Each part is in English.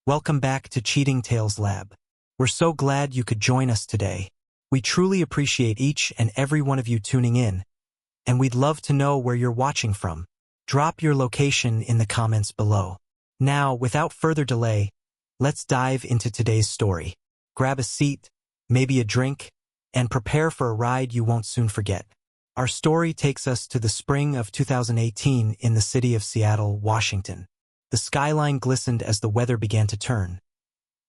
Welcome back to Cheating Tales Lab. We're so glad you could join us today. We truly appreciate each and every one of you tuning in, and we'd love to know where you're watching from. Drop your location in the comments below. Now, without further delay, let's dive into today's story. Grab a seat, maybe a drink, and prepare for a ride you won't soon forget. Our story takes us to the spring of 2018 in the city of Seattle, Washington. The skyline glistened as the weather began to turn.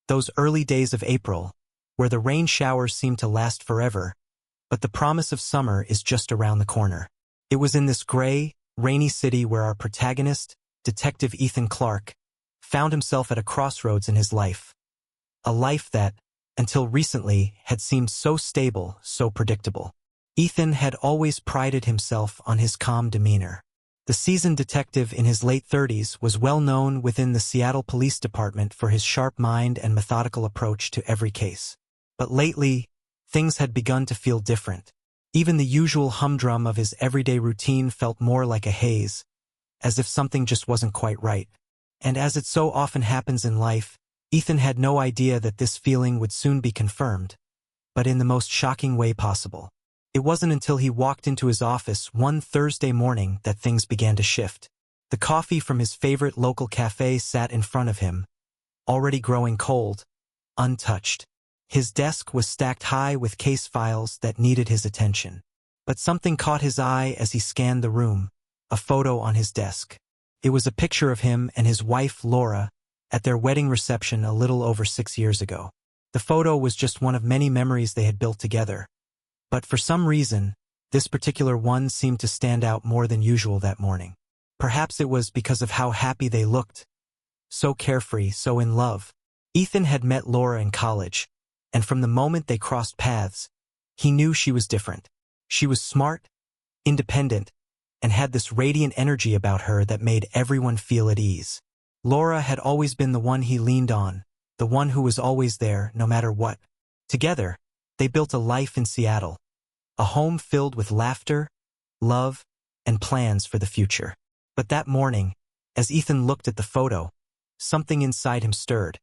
Those early days of April, where the rain showers seem to last forever, but the promise of summer is just around the corner. It was in this gray, rainy city where our protagonist, Detective Ethan Clark, found himself at a crossroads in his life. A life that, until recently, had seemed so stable, so predictable. Ethan had always prided himself on his calm demeanor. The seasoned detective in his late 30s was well known within the Seattle Police Department for his sharp mind and methodical approach to every case. But lately, things had begun to feel different. Even the usual humdrum of his everyday routine felt more like a haze, as if something just wasn't quite right. And as it so often happens in life, Ethan had no idea that this feeling would soon be confirmed, but in the most shocking way possible. It wasn't until he walked into his office one Thursday morning that things began to shift. The coffee from his favorite local cafe sat in front of him, already growing cold, untouched. His desk was stacked high with case files that needed his attention. But something caught his eye as he scanned the room, a photo on his desk. It was a picture of him and his wife, Laura, at their wedding reception a little over 6 years ago. The photo was just one of many memories they had built together. But for some reason, this particular one seemed to stand out more than usual that morning. Perhaps it was because of how happy they looked. So carefree, so in love. Ethan had met Laura in college, and from the moment they crossed paths, he knew she was different. She was smart, independent, and had this radiant energy about her that made everyone feel at ease. Laura had always been the one he leaned on, the one who was always there, no matter what. Together, they built a life in Seattle. A home filled with laughter, love, and plans for the future. But that morning, as Ethan looked at the photo, something inside him stirred.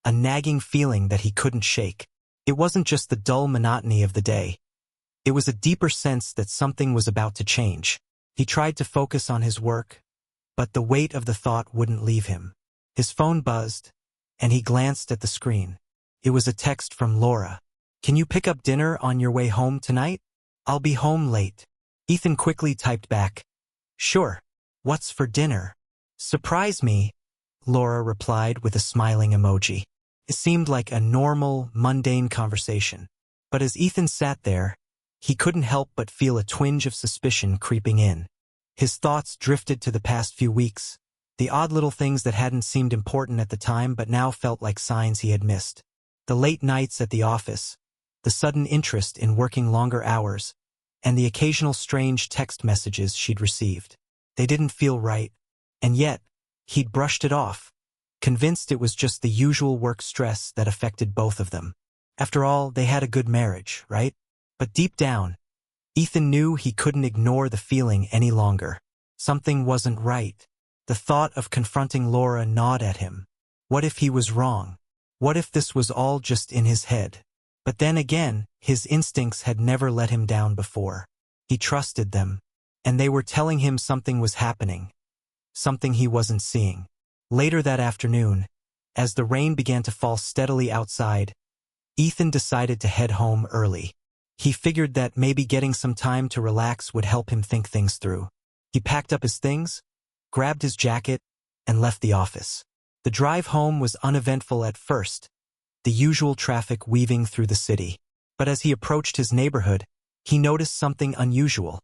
A nagging feeling that he couldn't shake. It wasn't just the dull monotony of the day. It was a deeper sense that something was about to change. He tried to focus on his work, but the weight of the thought wouldn't leave him. His phone buzzed, and he glanced at the screen. It was a text from Laura. "Can you pick up dinner on your way home tonight? I'll be home late." Ethan quickly typed back, "Sure. What's for dinner?" "Surprise me," Laura replied with a smiling emoji. It seemed like a normal, mundane conversation. But as Ethan sat there, he couldn't help but feel a twinge of suspicion creeping in. His thoughts drifted to the past few weeks, the odd little things that hadn't seemed important at the time but now felt like signs he had missed. The late nights at the office, the sudden interest in working longer hours, and the occasional strange text messages she'd received. They didn't feel right, and yet, he'd brushed it off, convinced it was just the usual work stress that affected both of them. After all, they had a good marriage, right? But deep down, Ethan knew he couldn't ignore the feeling any longer. Something wasn't right. The thought of confronting Laura gnawed at him. What if he was wrong? What if this was all just in his head? But then again, his instincts had never let him down before. He trusted them, and they were telling him something was happening, something he wasn't seeing. Later that afternoon, as the rain began to fall steadily outside, Ethan decided to head home early. He figured that maybe getting some time to relax would help him think things through. He packed up his things, grabbed his jacket, and left the office. The drive home was uneventful at first, the usual traffic weaving through the city. But as he approached his neighborhood, he noticed something unusual.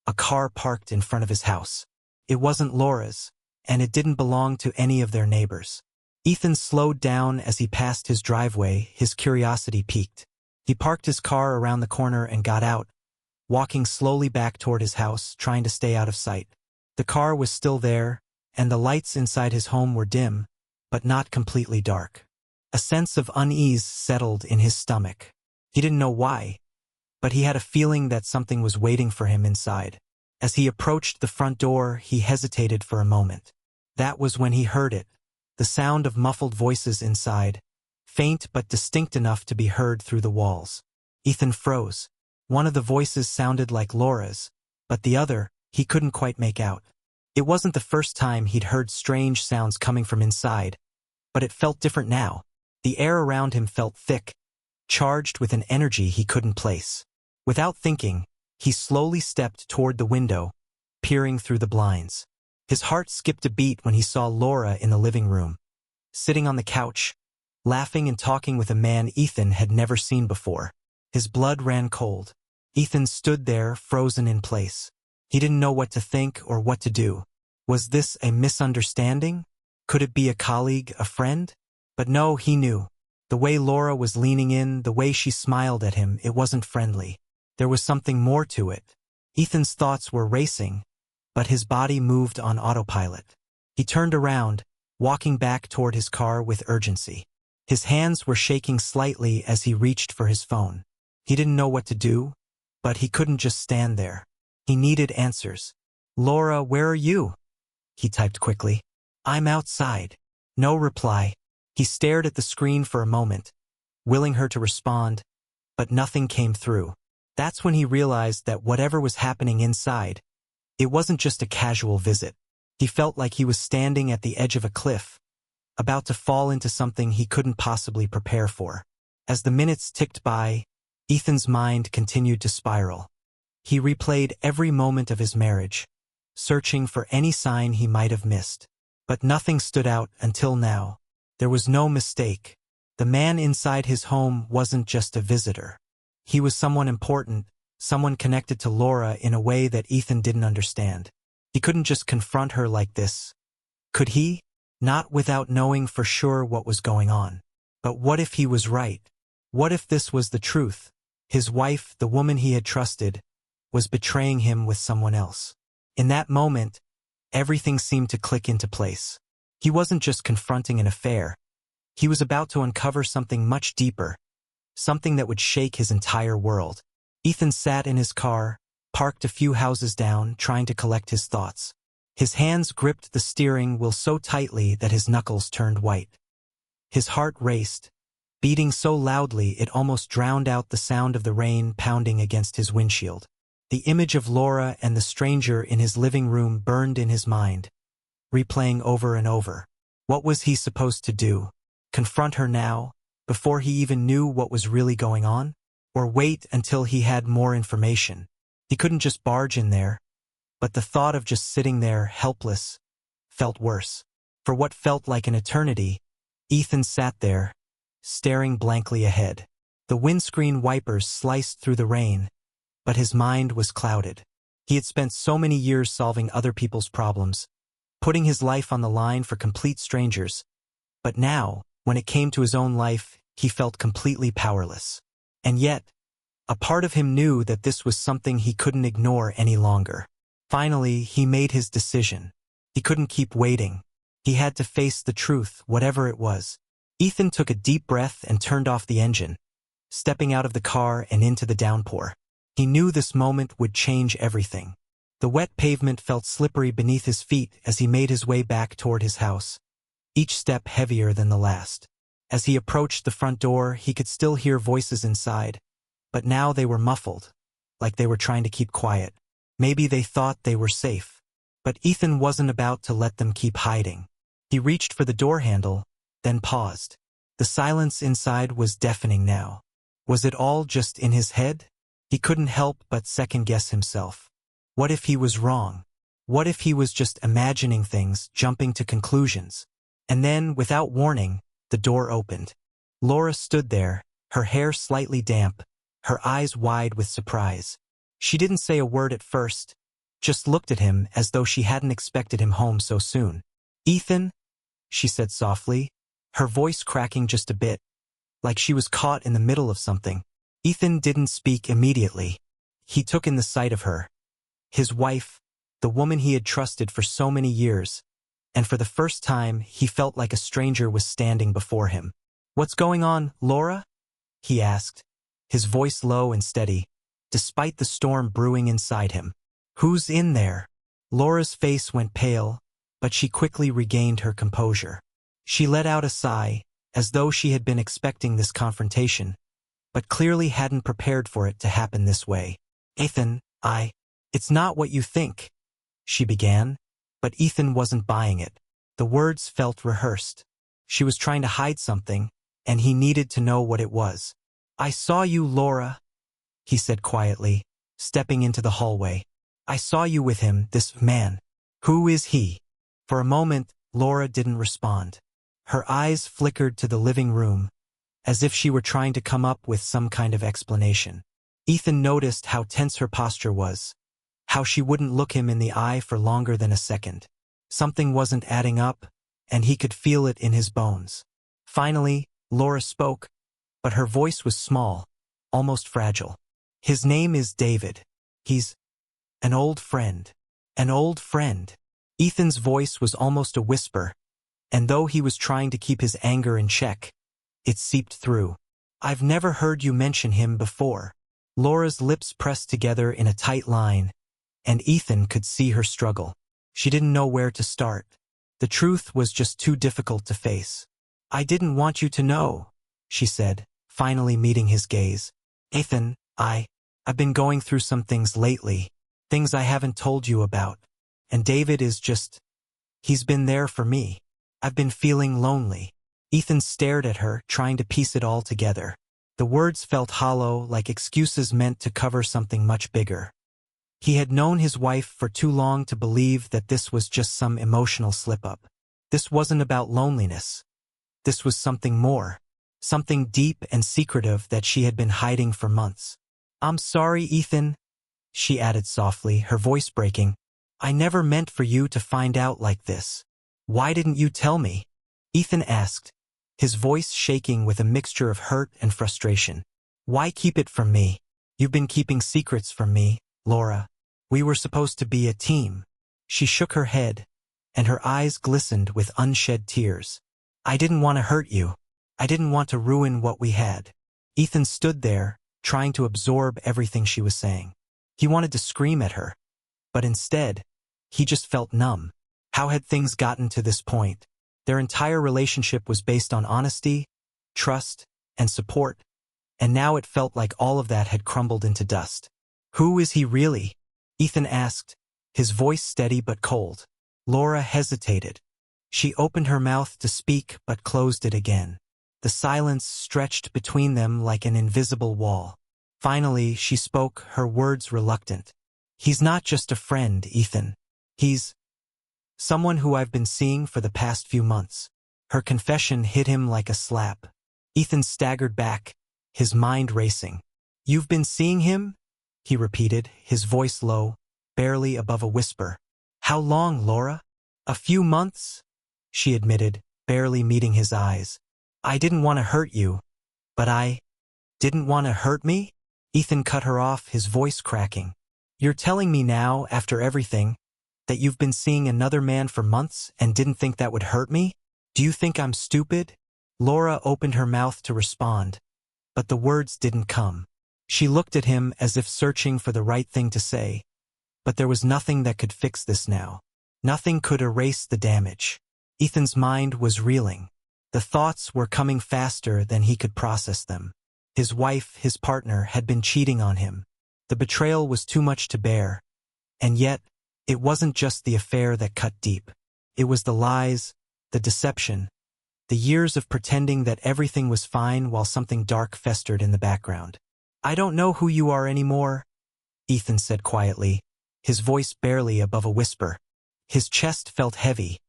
A car parked in front of his house. It wasn't Laura's, and it didn't belong to any of their neighbors. Ethan slowed down as he passed his driveway, his curiosity piqued. He parked his car around the corner and got out, walking slowly back toward his house, trying to stay out of sight. The car was still there, and the lights inside his home were dim, but not completely dark. A sense of unease settled in his stomach. He didn't know why, but he had a feeling that something was waiting for him inside. As he approached the front door, he hesitated for a moment. That was when he heard it, the sound of muffled voices inside, faint but distinct enough to be heard through the walls. Ethan froze. One of the voices sounded like Laura's, but the other, he couldn't quite make out. It wasn't the first time he'd heard strange sounds coming from inside, but it felt different now. The air around him felt thick, charged with an energy he couldn't place. Without thinking, he slowly stepped toward the window, peering through the blinds. His heart skipped a beat when he saw Laura in the living room, sitting on the couch, laughing and talking with a man Ethan had never seen before. His blood ran cold. Ethan stood there, frozen in place. He didn't know what to think or what to do. Was this a misunderstanding? Could it be a colleague, a friend? But no, he knew. The way Laura was leaning in, the way she smiled at him, it wasn't friendly. There was something more to it. Ethan's thoughts were racing, but his body moved on autopilot. He turned around, walking back toward his car with urgency. His hands were shaking slightly as he reached for his phone. He didn't know what to do, but he couldn't just stand there. He needed answers. "Laura, where are you?" he typed quickly. "I'm outside." No reply. He stared at the screen for a moment, willing her to respond, but nothing came through. That's when he realized that whatever was happening inside, it wasn't just a casual visit. He felt like he was standing at the edge of a cliff, about to fall into something he couldn't possibly prepare for. As the minutes ticked by, Ethan's mind continued to spiral. He replayed every moment of his marriage, searching for any sign he might have missed. But nothing stood out until now. There was no mistake. The man inside his home wasn't just a visitor. He was someone important, someone connected to Laura in a way that Ethan didn't understand. He couldn't just confront her like this. Could he? Not without knowing for sure what was going on. But what if he was right? What if this was the truth? His wife, the woman he had trusted, was betraying him with someone else. In that moment, everything seemed to click into place. He wasn't just confronting an affair. He was about to uncover something much deeper, something that would shake his entire world. Ethan sat in his car, parked a few houses down, trying to collect his thoughts. His hands gripped the steering wheel so tightly that his knuckles turned white. His heart raced, beating so loudly it almost drowned out the sound of the rain pounding against his windshield. The image of Laura and the stranger in his living room burned in his mind, replaying over and over. What was he supposed to do? Confront her now, before he even knew what was really going on? Or wait until he had more information? He couldn't just barge in there, but the thought of just sitting there, helpless, felt worse. For what felt like an eternity, Ethan sat there, staring blankly ahead. The windscreen wipers sliced through the rain, but his mind was clouded. He had spent so many years solving other people's problems, putting his life on the line for complete strangers. But now, when it came to his own life, he felt completely powerless. And yet, a part of him knew that this was something he couldn't ignore any longer. Finally, he made his decision. He couldn't keep waiting. He had to face the truth, whatever it was. Ethan took a deep breath and turned off the engine, stepping out of the car and into the downpour. He knew this moment would change everything. The wet pavement felt slippery beneath his feet as he made his way back toward his house, each step heavier than the last. As he approached the front door, he could still hear voices inside, but now they were muffled, like they were trying to keep quiet. Maybe they thought they were safe. But Ethan wasn't about to let them keep hiding. He reached for the door handle, then paused. The silence inside was deafening now. Was it all just in his head? He couldn't help but second-guess himself. What if he was wrong? What if he was just imagining things, jumping to conclusions? And then, without warning, the door opened. Laura stood there, her hair slightly damp, her eyes wide with surprise. She didn't say a word at first, just looked at him as though she hadn't expected him home so soon. "Ethan," she said softly, her voice cracking just a bit, like she was caught in the middle of something. Ethan didn't speak immediately. He took in the sight of her. His wife, the woman he had trusted for so many years, and for the first time he felt like a stranger was standing before him. "What's going on, Laura?" he asked, his voice low and steady, despite the storm brewing inside him. "Who's in there?" Laura's face went pale, but she quickly regained her composure. She let out a sigh, as though she had been expecting this confrontation, but clearly hadn't prepared for it to happen this way. Ethan, it's not what you think, she began, but Ethan wasn't buying it. The words felt rehearsed. She was trying to hide something, and he needed to know what it was. I saw you, Laura, he said quietly, stepping into the hallway. I saw you with him, this man. Who is he? For a moment, Laura didn't respond. Her eyes flickered to the living room, as if she were trying to come up with some kind of explanation. Ethan noticed how tense her posture was, how she wouldn't look him in the eye for longer than a second. Something wasn't adding up, and he could feel it in his bones. Finally, Laura spoke, but her voice was small, almost fragile. His name is David. He's an old friend. An old friend. Ethan's voice was almost a whisper, and though he was trying to keep his anger in check, it seeped through. I've never heard you mention him before. Laura's lips pressed together in a tight line, and Ethan could see her struggle. She didn't know where to start. The truth was just too difficult to face. I didn't want you to know, she said, finally meeting his gaze. Ethan, I've been going through some things lately, things I haven't told you about. And David is he's been there for me. I've been feeling lonely. Ethan stared at her, trying to piece it all together. The words felt hollow, like excuses meant to cover something much bigger. He had known his wife for too long to believe that this was just some emotional slip-up. This wasn't about loneliness. This was something more, something deep and secretive that she had been hiding for months. I'm sorry, Ethan, she added softly, her voice breaking. I never meant for you to find out like this. Why didn't you tell me? Ethan asked, his voice shaking with a mixture of hurt and frustration. Why keep it from me? You've been keeping secrets from me, Laura. We were supposed to be a team. She shook her head, and her eyes glistened with unshed tears. I didn't want to hurt you. I didn't want to ruin what we had. Ethan stood there, trying to absorb everything she was saying. He wanted to scream at her, but instead, he just felt numb. How had things gotten to this point? Their entire relationship was based on honesty, trust, and support, and now it felt like all of that had crumbled into dust. Who is he really? Ethan asked, his voice steady but cold. Laura hesitated. She opened her mouth to speak but closed it again. The silence stretched between them like an invisible wall. Finally, she spoke, her words reluctant. He's not just a friend, Ethan. He's someone who I've been seeing for the past few months. Her confession hit him like a slap. Ethan staggered back, his mind racing. You've been seeing him? He repeated, his voice low, barely above a whisper. How long, Laura? A few months, she admitted, barely meeting his eyes. I didn't want to hurt you, but I didn't want to hurt me? Ethan cut her off, his voice cracking. You're telling me now, after everything, that you've been seeing another man for months and didn't think that would hurt me? Do you think I'm stupid? Laura opened her mouth to respond, but the words didn't come. She looked at him as if searching for the right thing to say, but there was nothing that could fix this now. Nothing could erase the damage. Ethan's mind was reeling. The thoughts were coming faster than he could process them. His wife, his partner, had been cheating on him. The betrayal was too much to bear. And yet, it wasn't just the affair that cut deep. It was the lies, the deception, the years of pretending that everything was fine while something dark festered in the background. I don't know who you are anymore, Ethan said quietly, his voice barely above a whisper. His chest felt heavy,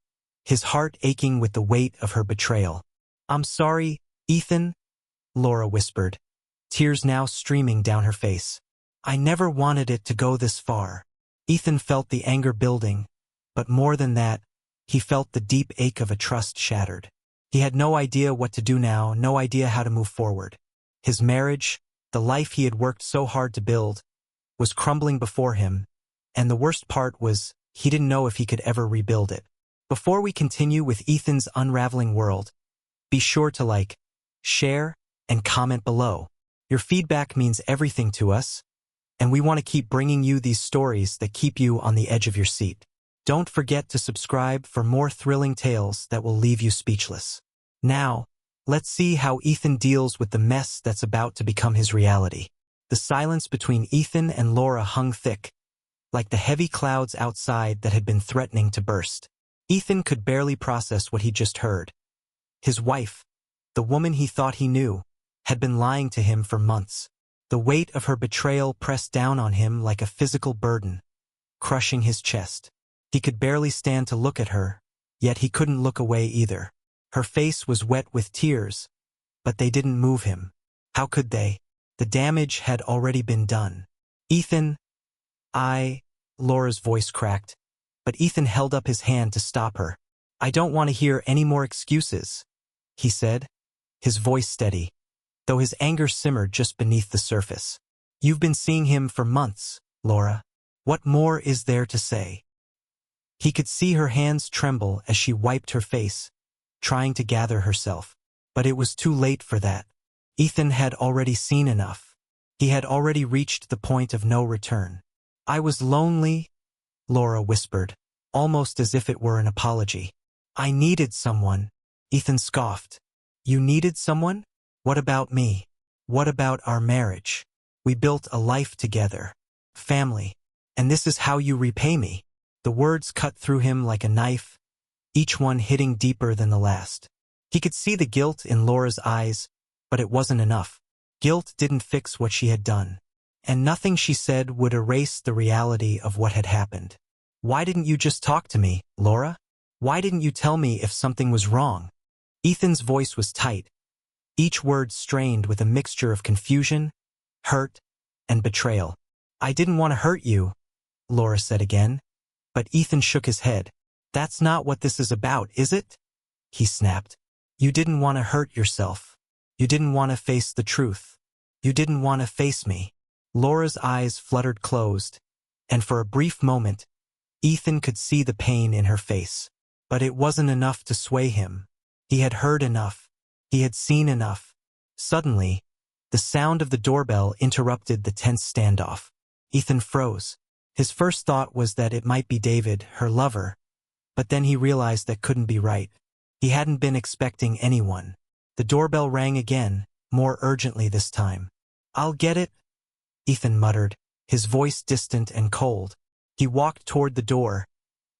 his heart aching with the weight of her betrayal. I'm sorry, Ethan, Laura whispered, tears now streaming down her face. I never wanted it to go this far. Ethan felt the anger building, but more than that, he felt the deep ache of a trust shattered. He had no idea what to do now, no idea how to move forward. His marriage, the life he had worked so hard to build, was crumbling before him, and the worst part was he didn't know if he could ever rebuild it. Before we continue with Ethan's unraveling world, be sure to like, share, and comment below. Your feedback means everything to us, and we want to keep bringing you these stories that keep you on the edge of your seat. Don't forget to subscribe for more thrilling tales that will leave you speechless. Now, let's see how Ethan deals with the mess that's about to become his reality. The silence between Ethan and Laura hung thick, like the heavy clouds outside that had been threatening to burst. Ethan could barely process what he just heard. His wife, the woman he thought he knew, had been lying to him for months. The weight of her betrayal pressed down on him like a physical burden, crushing his chest. He could barely stand to look at her, yet he couldn't look away either. Her face was wet with tears, but they didn't move him. How could they? The damage had already been done. Ethan, Laura's voice cracked, but Ethan held up his hand to stop her. I don't want to hear any more excuses, he said, his voice steady, though his anger simmered just beneath the surface. You've been seeing him for months, Laura. What more is there to say? He could see her hands tremble as she wiped her face, trying to gather herself. But it was too late for that. Ethan had already seen enough. He had already reached the point of no return. I was lonely, Laura whispered, almost as if it were an apology. I needed someone, Ethan scoffed. You needed someone? What about me? What about our marriage? We built a life together, family, and this is how you repay me. The words cut through him like a knife, each one hitting deeper than the last. He could see the guilt in Laura's eyes, but it wasn't enough. Guilt didn't fix what she had done, and nothing she said would erase the reality of what had happened. Why didn't you just talk to me, Laura? Why didn't you tell me if something was wrong? Ethan's voice was tight, each word strained with a mixture of confusion, hurt, and betrayal. I didn't want to hurt you, Laura said again, but Ethan shook his head. That's not what this is about, is it? He snapped. You didn't want to hurt yourself. You didn't want to face the truth. You didn't want to face me. Laura's eyes fluttered closed, and for a brief moment, Ethan could see the pain in her face. But it wasn't enough to sway him. He had heard enough. He had seen enough. Suddenly, the sound of the doorbell interrupted the tense standoff. Ethan froze. His first thought was that it might be David, her lover, but then he realized that couldn't be right. He hadn't been expecting anyone. The doorbell rang again, more urgently this time. I'll get it, Ethan muttered, his voice distant and cold. He walked toward the door,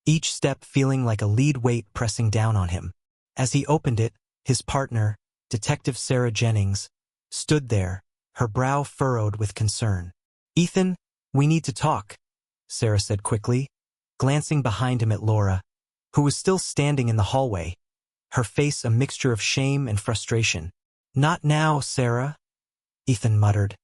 each step feeling like a lead weight pressing down on him. As he opened it, his partner, Detective Sarah Jennings, stood there, her brow furrowed with concern. Ethan, we need to talk, Sarah said quickly, glancing behind him at Laura, who was still standing in the hallway, her face a mixture of shame and frustration. Not now, Sarah, Ethan muttered,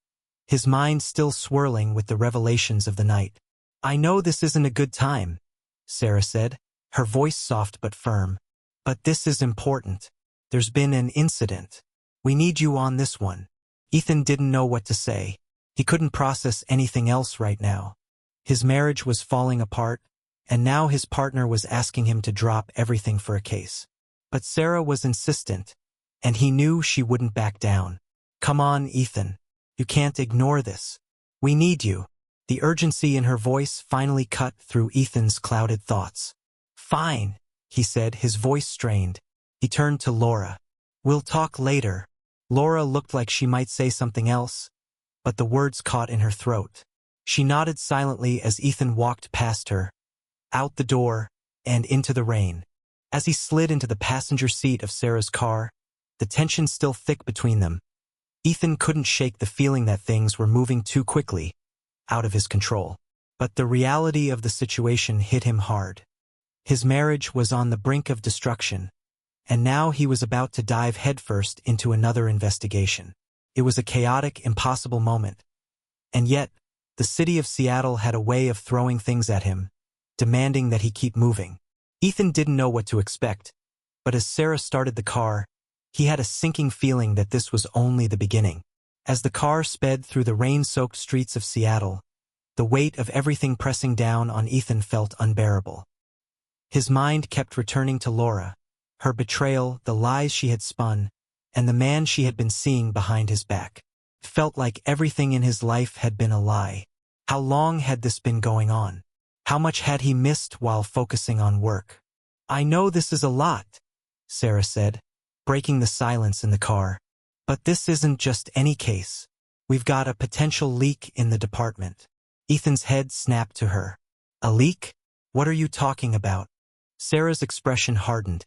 his mind still swirling with the revelations of the night. I know this isn't a good time, Sarah said, her voice soft but firm. But this is important. There's been an incident. We need you on this one. Ethan didn't know what to say. He couldn't process anything else right now. His marriage was falling apart, and now his partner was asking him to drop everything for a case. But Sarah was insistent, and he knew she wouldn't back down. Come on, Ethan. You can't ignore this. We need you. The urgency in her voice finally cut through Ethan's clouded thoughts. Fine, he said, his voice strained. He turned to Laura. We'll talk later. Laura looked like she might say something else, but the words caught in her throat. She nodded silently as Ethan walked past her, out the door, and into the rain. As he slid into the passenger seat of Sarah's car, the tension still thick between them, Ethan couldn't shake the feeling that things were moving too quickly, out of his control. But the reality of the situation hit him hard. His marriage was on the brink of destruction, and now he was about to dive headfirst into another investigation. It was a chaotic, impossible moment. And yet, the city of Seattle had a way of throwing things at him, demanding that he keep moving. Ethan didn't know what to expect, but as Sarah started the car, he had a sinking feeling that this was only the beginning. As the car sped through the rain-soaked streets of Seattle, the weight of everything pressing down on Ethan felt unbearable. His mind kept returning to Laura, her betrayal, the lies she had spun, and the man she had been seeing behind his back. It felt like everything in his life had been a lie. How long had this been going on? How much had he missed while focusing on work? I know this is a lot, Sarah said, breaking the silence in the car. But this isn't just any case. We've got a potential leak in the department. Ethan's head snapped to her. A leak? What are you talking about? Sarah's expression hardened,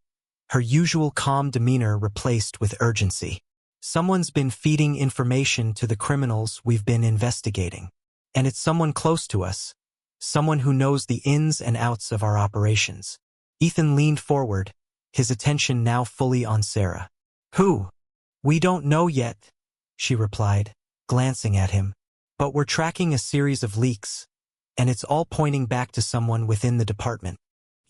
her usual calm demeanor replaced with urgency. Someone's been feeding information to the criminals we've been investigating. And it's someone close to us. Someone who knows the ins and outs of our operations. Ethan leaned forward, his attention now fully on Sarah. Who? We don't know yet, she replied, glancing at him. But we're tracking a series of leaks, and it's all pointing back to someone within the department.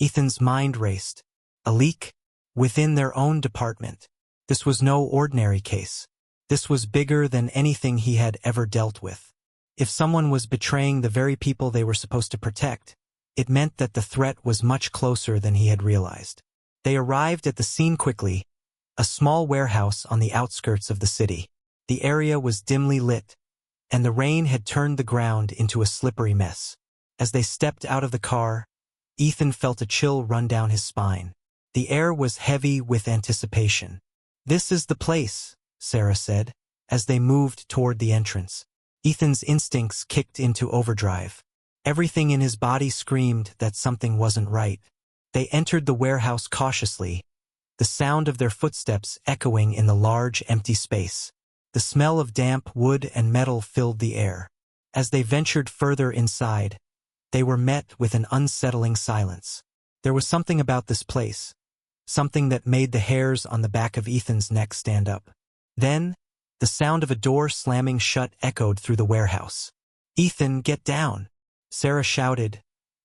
Ethan's mind raced. A leak? Within their own department. This was no ordinary case. This was bigger than anything he had ever dealt with. If someone was betraying the very people they were supposed to protect, it meant that the threat was much closer than he had realized. They arrived at the scene quickly, a small warehouse on the outskirts of the city. The area was dimly lit, and the rain had turned the ground into a slippery mess. As they stepped out of the car, Ethan felt a chill run down his spine. The air was heavy with anticipation. This is the place, Sarah said, as they moved toward the entrance. Ethan's instincts kicked into overdrive. Everything in his body screamed that something wasn't right. They entered the warehouse cautiously, the sound of their footsteps echoing in the large, empty space. The smell of damp wood and metal filled the air. As they ventured further inside, they were met with an unsettling silence. There was something about this place, something that made the hairs on the back of Ethan's neck stand up. Then, the sound of a door slamming shut echoed through the warehouse. Ethan, get down, Sarah shouted,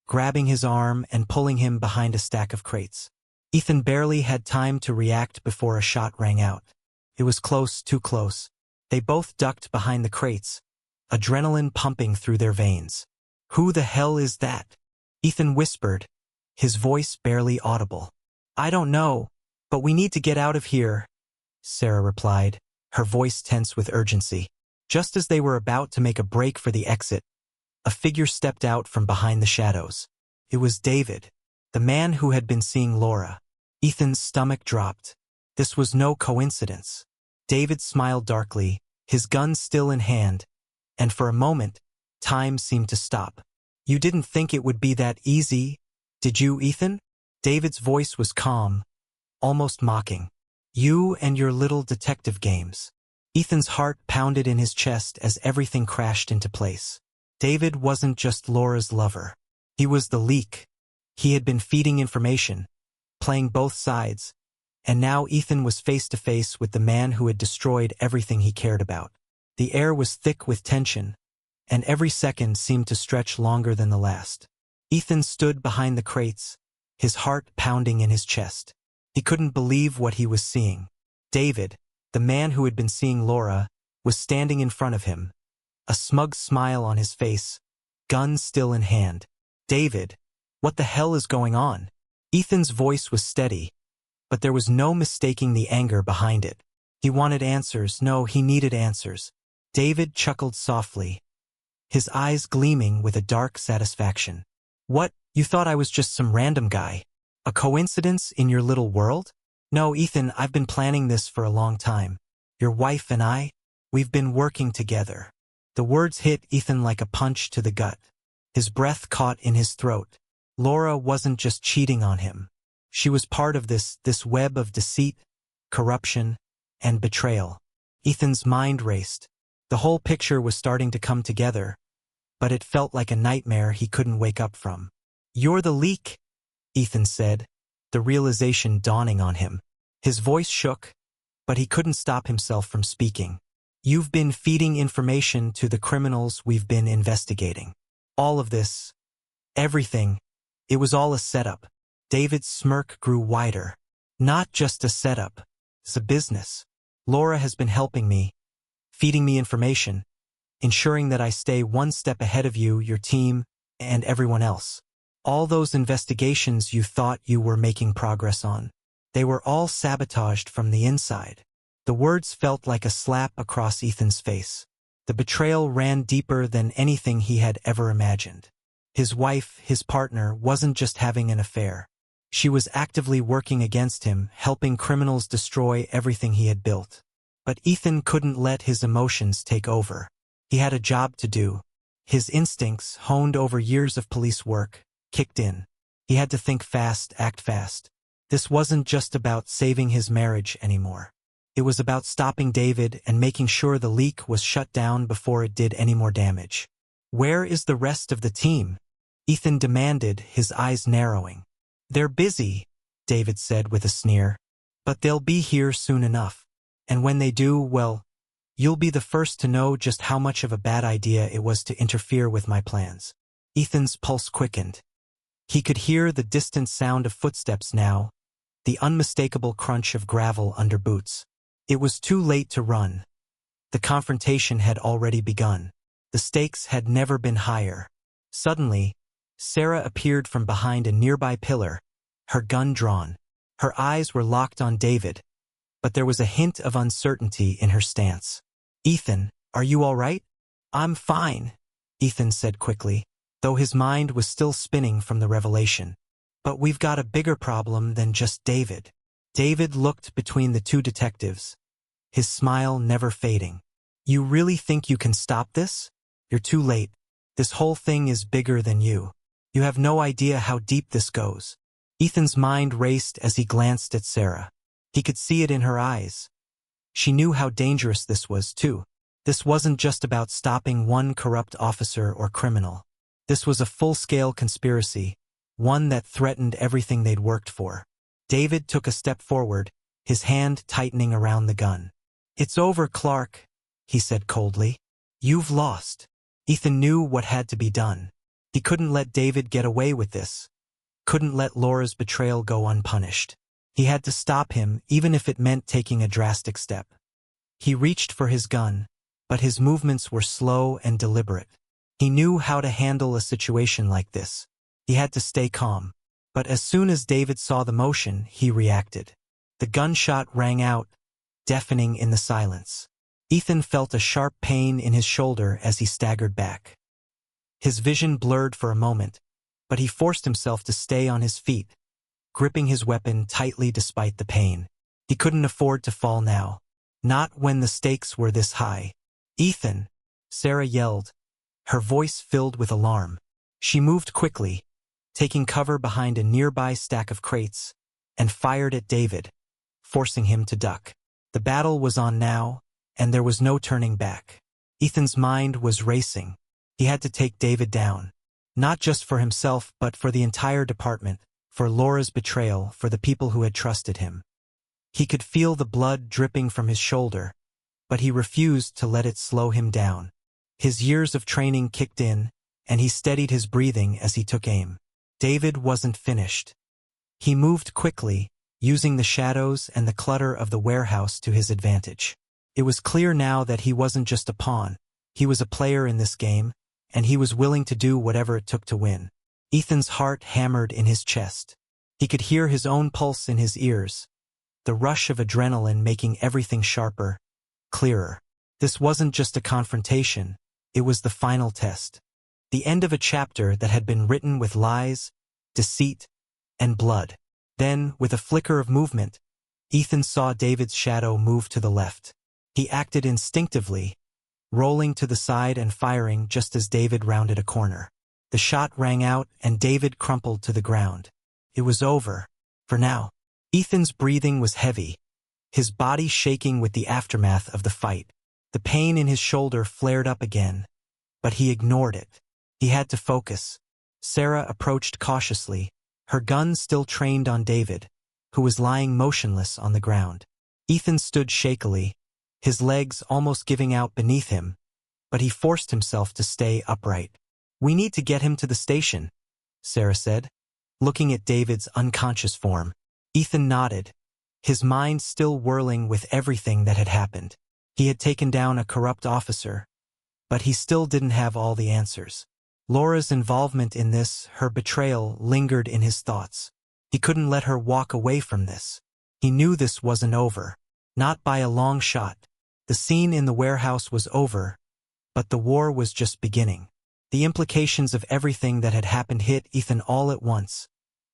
grabbing his arm and pulling him behind a stack of crates. Ethan barely had time to react before a shot rang out. It was close, too close. They both ducked behind the crates, adrenaline pumping through their veins. Who the hell is that? Ethan whispered, his voice barely audible. I don't know, but we need to get out of here, Sarah replied, her voice tense with urgency. Just as they were about to make a break for the exit, a figure stepped out from behind the shadows. It was David, the man who had been seeing Laura. Ethan's stomach dropped. This was no coincidence. David smiled darkly, his gun still in hand, and for a moment, time seemed to stop. You didn't think it would be that easy, did you, Ethan? David's voice was calm, almost mocking. You and your little detective games. Ethan's heart pounded in his chest as everything crashed into place. David wasn't just Laura's lover. He was the leak. He had been feeding information, playing both sides, and now Ethan was face to face with the man who had destroyed everything he cared about. The air was thick with tension, and every second seemed to stretch longer than the last. Ethan stood behind the crates, his heart pounding in his chest. He couldn't believe what he was seeing. David, the man who had been seeing Laura, was standing in front of him, a smug smile on his face, gun still in hand. David, what the hell is going on? Ethan's voice was steady, but there was no mistaking the anger behind it. He wanted answers. No, he needed answers. David chuckled softly, his eyes gleaming with a dark satisfaction. What, you thought I was just some random guy? A coincidence in your little world? No, Ethan, I've been planning this for a long time. Your wife and I, we've been working together. The words hit Ethan like a punch to the gut. His breath caught in his throat. Laura wasn't just cheating on him. She was part of this web of deceit, corruption, and betrayal. Ethan's mind raced. The whole picture was starting to come together, but it felt like a nightmare he couldn't wake up from. You're the leak, Ethan said, the realization dawning on him. His voice shook, but he couldn't stop himself from speaking. You've been feeding information to the criminals we've been investigating. All of this, everything, it was all a setup. David's smirk grew wider. Not just a setup, it's a business. Laura has been helping me, feeding me information, ensuring that I stay one step ahead of you, your team, and everyone else. All those investigations you thought you were making progress on, they were all sabotaged from the inside. The words felt like a slap across Ethan's face. The betrayal ran deeper than anything he had ever imagined. His wife, his partner, wasn't just having an affair. She was actively working against him, helping criminals destroy everything he had built. But Ethan couldn't let his emotions take over. He had a job to do. His instincts, honed over years of police work, kicked in. He had to think fast, act fast. This wasn't just about saving his marriage anymore. It was about stopping David and making sure the leak was shut down before it did any more damage. "Where is the rest of the team?" Ethan demanded, his eyes narrowing. "They're busy," David said with a sneer. "But they'll be here soon enough. And when they do, well, you'll be the first to know just how much of a bad idea it was to interfere with my plans." Ethan's pulse quickened. He could hear the distant sound of footsteps now, the unmistakable crunch of gravel under boots. It was too late to run. The confrontation had already begun. The stakes had never been higher. Suddenly, Sarah appeared from behind a nearby pillar, her gun drawn. Her eyes were locked on David, but there was a hint of uncertainty in her stance. "Ethan, are you all right?" "I'm fine," Ethan said quickly, though his mind was still spinning from the revelation. "But we've got a bigger problem than just David." David looked between the two detectives, his smile never fading. "You really think you can stop this? You're too late. This whole thing is bigger than you. You have no idea how deep this goes." Ethan's mind raced as he glanced at Sarah. He could see it in her eyes. She knew how dangerous this was, too. This wasn't just about stopping one corrupt officer or criminal. This was a full-scale conspiracy, one that threatened everything they'd worked for. David took a step forward, his hand tightening around the gun. "It's over, Clark," he said coldly. "You've lost." Ethan knew what had to be done. He couldn't let David get away with this. Couldn't let Laura's betrayal go unpunished. He had to stop him, even if it meant taking a drastic step. He reached for his gun, but his movements were slow and deliberate. He knew how to handle a situation like this. He had to stay calm. But as soon as David saw the motion, he reacted. The gunshot rang out, deafening in the silence. Ethan felt a sharp pain in his shoulder as he staggered back. His vision blurred for a moment, but he forced himself to stay on his feet, gripping his weapon tightly despite the pain. He couldn't afford to fall now. Not when the stakes were this high. "Ethan!" Sarah yelled, her voice filled with alarm. She moved quickly, taking cover behind a nearby stack of crates, and fired at David, forcing him to duck. The battle was on now, and there was no turning back. Ethan's mind was racing. He had to take David down. Not just for himself, but for the entire department, for Laura's betrayal, for the people who had trusted him. He could feel the blood dripping from his shoulder, but he refused to let it slow him down. His years of training kicked in, and he steadied his breathing as he took aim. David wasn't finished. He moved quickly, using the shadows and the clutter of the warehouse to his advantage. It was clear now that he wasn't just a pawn. He was a player in this game, and he was willing to do whatever it took to win. Ethan's heart hammered in his chest. He could hear his own pulse in his ears, the rush of adrenaline making everything sharper, clearer. This wasn't just a confrontation, it was the final test. The end of a chapter that had been written with lies, deceit, and blood. Then, with a flicker of movement, Ethan saw David's shadow move to the left. He acted instinctively, rolling to the side and firing just as David rounded a corner. The shot rang out and David crumpled to the ground. It was over. For now. Ethan's breathing was heavy, his body shaking with the aftermath of the fight. The pain in his shoulder flared up again, but he ignored it. He had to focus. Sarah approached cautiously, her gun still trained on David, who was lying motionless on the ground. Ethan stood shakily, his legs almost giving out beneath him, but he forced himself to stay upright. "We need to get him to the station," Sarah said, looking at David's unconscious form. Ethan nodded, his mind still whirling with everything that had happened. He had taken down a corrupt officer, but he still didn't have all the answers. Laura's involvement in this, her betrayal, lingered in his thoughts. He couldn't let her walk away from this. He knew this wasn't over. Not by a long shot. The scene in the warehouse was over, but the war was just beginning. The implications of everything that had happened hit Ethan all at once,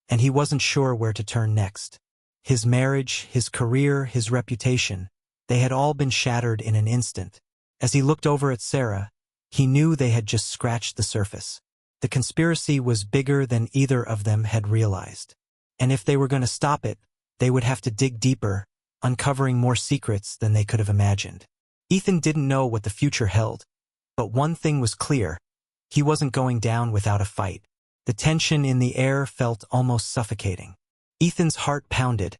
and he wasn't sure where to turn next. His marriage, his career, his reputation, they had all been shattered in an instant. As he looked over at Sarah, he knew they had just scratched the surface. The conspiracy was bigger than either of them had realized. And if they were going to stop it, they would have to dig deeper, uncovering more secrets than they could have imagined. Ethan didn't know what the future held, but one thing was clear: he wasn't going down without a fight. The tension in the air felt almost suffocating. Ethan's heart pounded,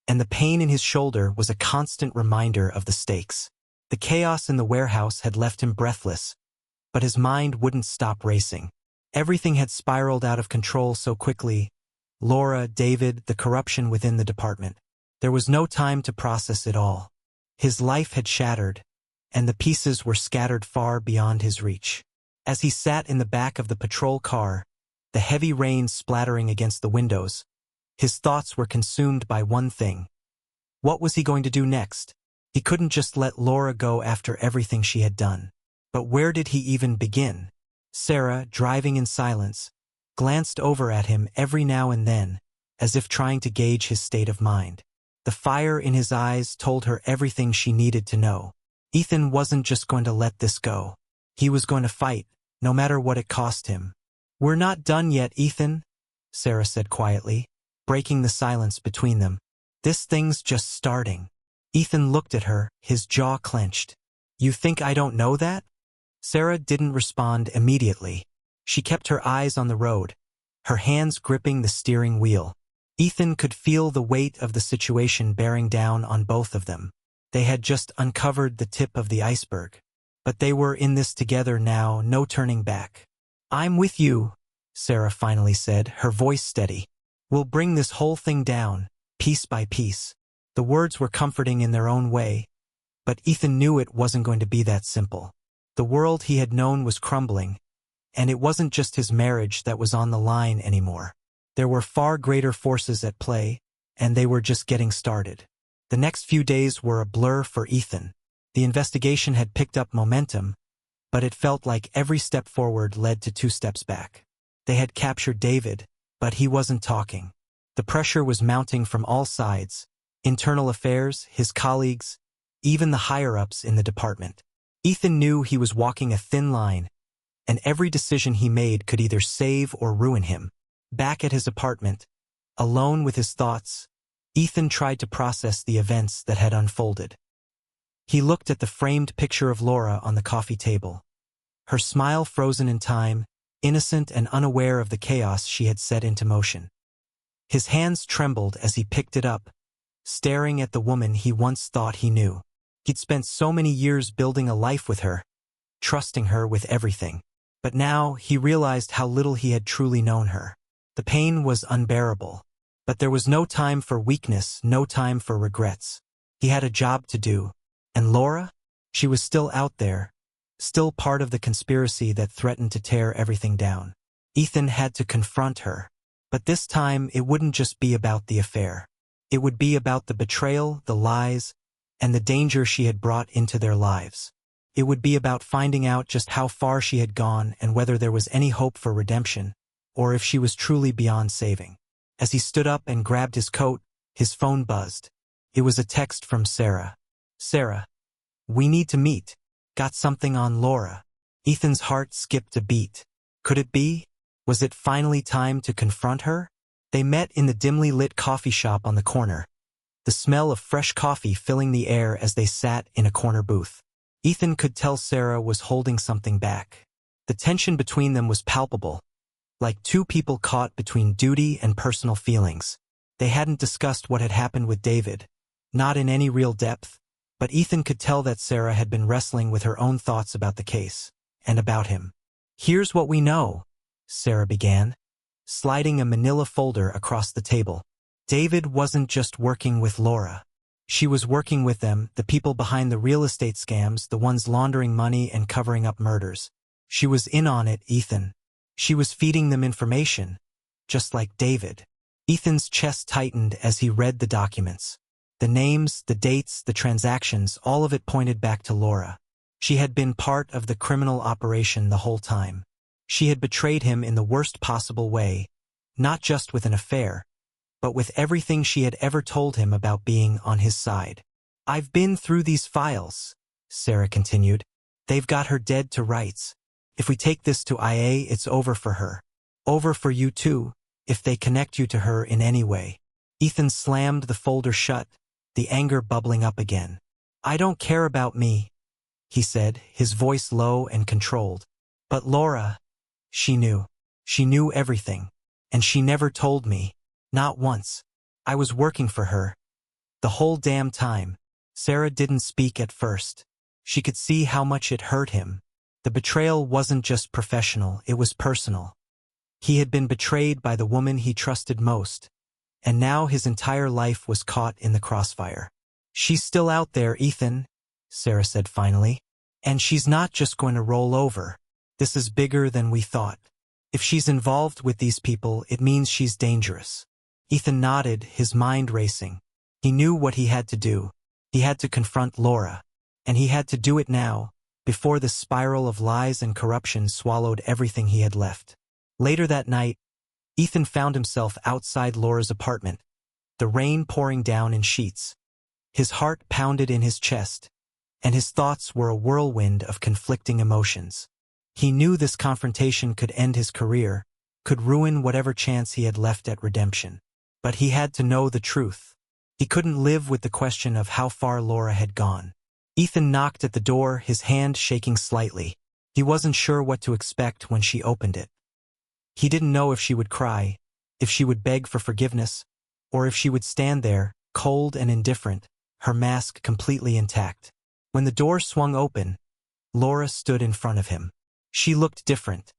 and the pain in his shoulder was a constant reminder of the stakes. The chaos in the warehouse had left him breathless, but his mind wouldn't stop racing. Everything had spiraled out of control so quickly. Laura, David, the corruption within the department. There was no time to process it all. His life had shattered, and the pieces were scattered far beyond his reach. As he sat in the back of the patrol car, the heavy rain splattering against the windows, his thoughts were consumed by one thing. What was he going to do next? He couldn't just let Laura go after everything she had done. But where did he even begin? Sarah, driving in silence, glanced over at him every now and then, as if trying to gauge his state of mind. The fire in his eyes told her everything she needed to know. Ethan wasn't just going to let this go. He was going to fight, no matter what it cost him. "We're not done yet, Ethan," Sarah said quietly, breaking the silence between them. "This thing's just starting." Ethan looked at her, his jaw clenched. "You think I don't know that?" Sarah didn't respond immediately. She kept her eyes on the road, her hands gripping the steering wheel. Ethan could feel the weight of the situation bearing down on both of them. They had just uncovered the tip of the iceberg. But they were in this together now, no turning back. "I'm with you," Sarah finally said, her voice steady. "We'll bring this whole thing down, piece by piece." The words were comforting in their own way, but Ethan knew it wasn't going to be that simple. The world he had known was crumbling, and it wasn't just his marriage that was on the line anymore. There were far greater forces at play, and they were just getting started. The next few days were a blur for Ethan. The investigation had picked up momentum, but it felt like every step forward led to 2 steps back. They had captured David, but he wasn't talking. The pressure was mounting from all sides: internal affairs, his colleagues, even the higher-ups in the department. Ethan knew he was walking a thin line, and every decision he made could either save or ruin him. Back at his apartment, alone with his thoughts, Ethan tried to process the events that had unfolded. He looked at the framed picture of Laura on the coffee table, her smile frozen in time, innocent and unaware of the chaos she had set into motion. His hands trembled as he picked it up, staring at the woman he once thought he knew. He'd spent so many years building a life with her, trusting her with everything. But now he realized how little he had truly known her. The pain was unbearable. But there was no time for weakness, no time for regrets. He had a job to do. And Laura? She was still out there, still part of the conspiracy that threatened to tear everything down. Ethan had to confront her. But this time it wouldn't just be about the affair. It would be about the betrayal, the lies, and the danger she had brought into their lives. It would be about finding out just how far she had gone and whether there was any hope for redemption, or if she was truly beyond saving. As he stood up and grabbed his coat, his phone buzzed. It was a text from Sarah. "Sarah, we need to meet. Got something on Laura." Ethan's heart skipped a beat. Could it be? Was it finally time to confront her? They met in the dimly lit coffee shop on the corner, the smell of fresh coffee filling the air as they sat in a corner booth. Ethan could tell Sarah was holding something back. The tension between them was palpable, like 2 people caught between duty and personal feelings. They hadn't discussed what had happened with David, not in any real depth, but Ethan could tell that Sarah had been wrestling with her own thoughts about the case, and about him. "Here's what we know," Sarah began, sliding a manila folder across the table. David wasn't just working with Laura. She was working with them, the people behind the real estate scams, the ones laundering money and covering up murders. She was in on it, Ethan. She was feeding them information, just like David. Ethan's chest tightened as he read the documents. The names, the dates, the transactions, all of it pointed back to Laura. She had been part of the criminal operation the whole time. She had betrayed him in the worst possible way, not just with an affair, but with everything she had ever told him about being on his side. "I've been through these files," Sarah continued. "They've got her dead to rights. If we take this to IA, it's over for her. Over for you too, if they connect you to her in any way." Ethan slammed the folder shut, the anger bubbling up again. "I don't care about me," he said, his voice low and controlled. "But Laura, she knew. She knew everything. And she never told me. Not once. I was working for her. The whole damn time." Sarah didn't speak at first. She could see how much it hurt him. The betrayal wasn't just professional, it was personal. He had been betrayed by the woman he trusted most, and now his entire life was caught in the crossfire. "She's still out there, Ethan," Sarah said finally. "And she's not just going to roll over. This is bigger than we thought. If she's involved with these people, it means she's dangerous." Ethan nodded, his mind racing. He knew what he had to do. He had to confront Laura. And he had to do it now, before the spiral of lies and corruption swallowed everything he had left. Later that night, Ethan found himself outside Laura's apartment, the rain pouring down in sheets. His heart pounded in his chest, and his thoughts were a whirlwind of conflicting emotions. He knew this confrontation could end his career, could ruin whatever chance he had left at redemption. But he had to know the truth. He couldn't live with the question of how far Laura had gone. Ethan knocked at the door, his hand shaking slightly. He wasn't sure what to expect when she opened it. He didn't know if she would cry, if she would beg for forgiveness, or if she would stand there, cold and indifferent, her mask completely intact. When the door swung open, Laura stood in front of him. She looked different.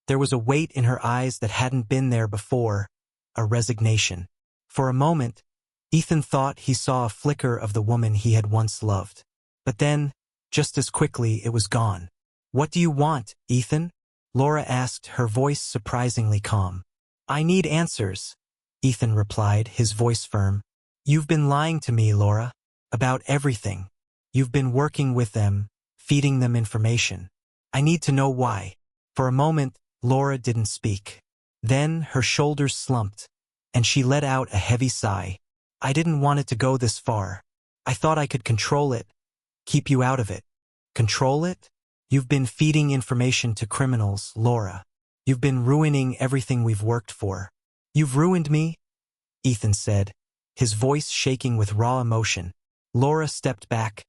There was a weight in her eyes that hadn't been there before, a resignation. For a moment, Ethan thought he saw a flicker of the woman he had once loved. But then, just as quickly, it was gone. "What do you want, Ethan?" Laura asked, her voice surprisingly calm. "I need answers," Ethan replied, his voice firm. "You've been lying to me, Laura, about everything. You've been working with them, feeding them information. I need to know why." For a moment, Laura didn't speak. Then her shoulders slumped, and she let out a heavy sigh. "I didn't want it to go this far. I thought I could control it, keep you out of it." "Control it? You've been feeding information to criminals, Laura. You've been ruining everything we've worked for." "You've ruined me," Ethan said, his voice shaking with raw emotion. Laura stepped back,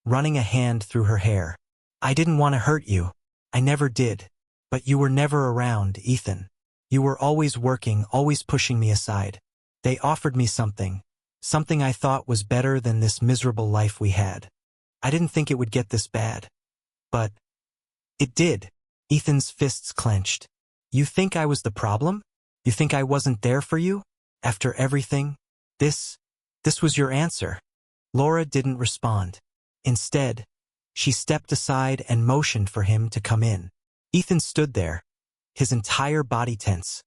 running a hand through her hair. "I didn't want to hurt you. I never did. But you were never around, Ethan. You were always working, always pushing me aside. They offered me something I thought was better than this miserable life we had. I didn't think it would get this bad. But it did." Ethan's fists clenched. "You think I was the problem? You think I wasn't there for you? After everything? This was your answer?" Laura didn't respond. Instead, she stepped aside and motioned for him to come in. Ethan stood there, his entire body tense,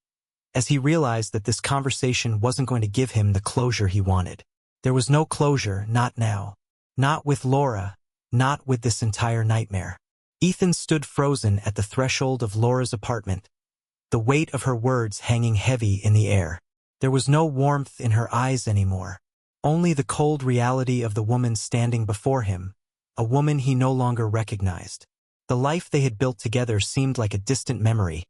as he realized that this conversation wasn't going to give him the closure he wanted. There was no closure, not now. Not with Laura, not with this entire nightmare. Ethan stood frozen at the threshold of Laura's apartment, the weight of her words hanging heavy in the air. There was no warmth in her eyes anymore, only the cold reality of the woman standing before him, a woman he no longer recognized. The life they had built together seemed like a distant memory,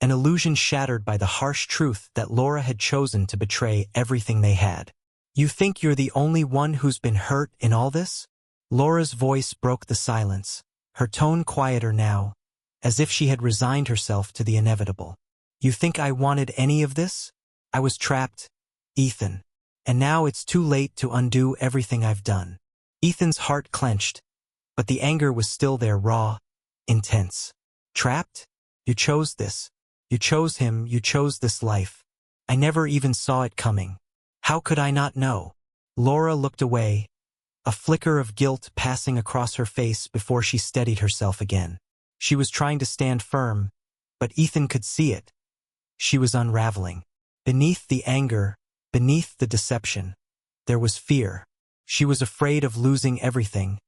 an illusion shattered by the harsh truth that Laura had chosen to betray everything they had. "You think you're the only one who's been hurt in all this?" Laura's voice broke the silence, her tone quieter now, as if she had resigned herself to the inevitable. "You think I wanted any of this? I was trapped, Ethan. And now it's too late to undo everything I've done." Ethan's heart clenched, but the anger was still there, raw, intense. "Trapped? You chose this. You chose him, you chose this life. I never even saw it coming. How could I not know?" Laura looked away, a flicker of guilt passing across her face before she steadied herself again. She was trying to stand firm, but Ethan could see it. She was unraveling. Beneath the anger, beneath the deception, there was fear. She was afraid of losing everything,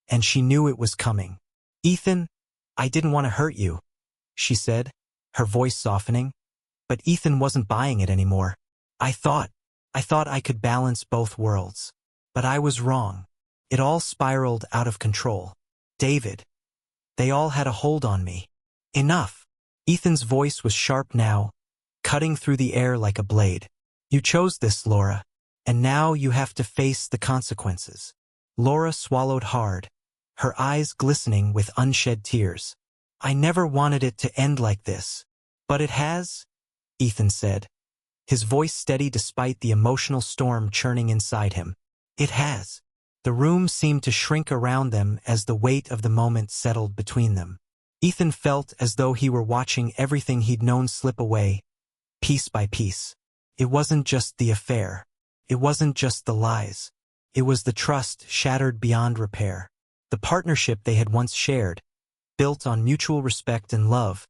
and she knew it was coming. "Ethan, I didn't want to hurt you," she said, her voice softening. But Ethan wasn't buying it anymore. I thought I could balance both worlds. But I was wrong. It all spiraled out of control. David. They all had a hold on me. Enough. Ethan's voice was sharp now, cutting through the air like a blade. You chose this, Laura. And now you have to face the consequences. Laura swallowed hard, her eyes glistening with unshed tears. I never wanted it to end like this. But it has, Ethan said, his voice steady despite the emotional storm churning inside him. It has. The room seemed to shrink around them as the weight of the moment settled between them. Ethan felt as though he were watching everything he'd known slip away, piece by piece. It wasn't just the affair. It wasn't just the lies. It was the trust shattered beyond repair. The partnership they had once shared, built on mutual respect and love,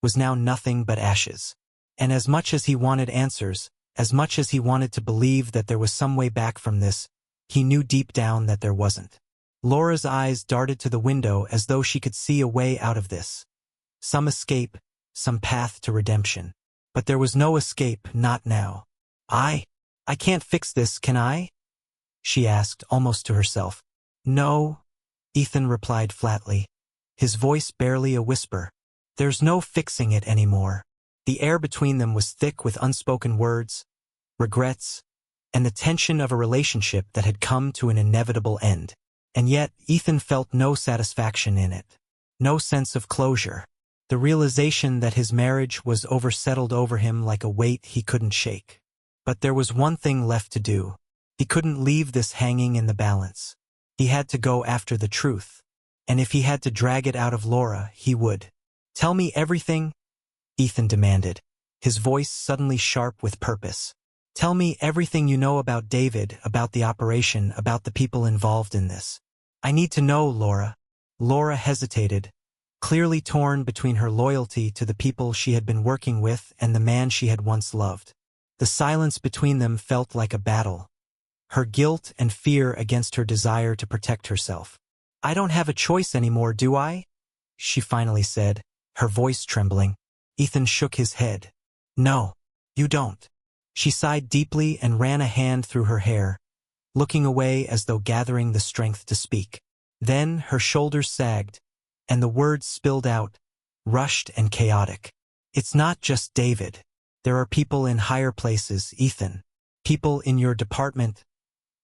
was now nothing but ashes. And as much as he wanted answers, as much as he wanted to believe that there was some way back from this, he knew deep down that there wasn't. Laura's eyes darted to the window as though she could see a way out of this. Some escape, some path to redemption. But there was no escape, not now. I can't fix this, can I? She asked, almost to herself. No, Ethan replied flatly, his voice barely a whisper. There's no fixing it anymore. The air between them was thick with unspoken words, regrets, and the tension of a relationship that had come to an inevitable end. And yet, Ethan felt no satisfaction in it. No sense of closure. The realization that his marriage was oversettled over him like a weight he couldn't shake. But there was one thing left to do. He couldn't leave this hanging in the balance. He had to go after the truth. And if he had to drag it out of Laura, he would. Tell me everything, Ethan demanded, his voice suddenly sharp with purpose. Tell me everything you know about David, about the operation, about the people involved in this. I need to know, Laura. Laura hesitated, clearly torn between her loyalty to the people she had been working with and the man she had once loved. The silence between them felt like a battle. Her guilt and fear against her desire to protect herself. I don't have a choice anymore, do I? She finally said, her voice trembling. Ethan shook his head. No, you don't. She sighed deeply and ran a hand through her hair, looking away as though gathering the strength to speak. Then her shoulders sagged, and the words spilled out, rushed and chaotic. It's not just David. There are people in higher places, Ethan. People in your department.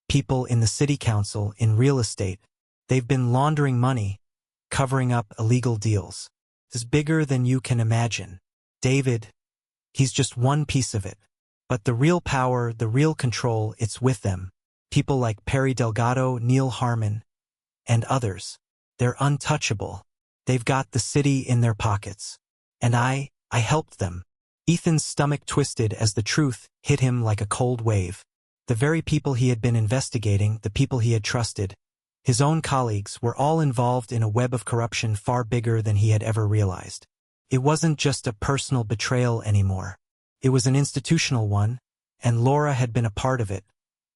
People in the city council, in real estate. They've been laundering money, covering up illegal deals. It's bigger than you can imagine. David, he's just one piece of it. But the real power, the real control, it's with them. People like Perry Delgado, Neil Harmon, and others. They're untouchable. They've got the city in their pockets. And I helped them. Ethan's stomach twisted as the truth hit him like a cold wave. The very people he had been investigating, the people he had trusted, his own colleagues, were all involved in a web of corruption far bigger than he had ever realized. It wasn't just a personal betrayal anymore. It was an institutional one, and Laura had been a part of it,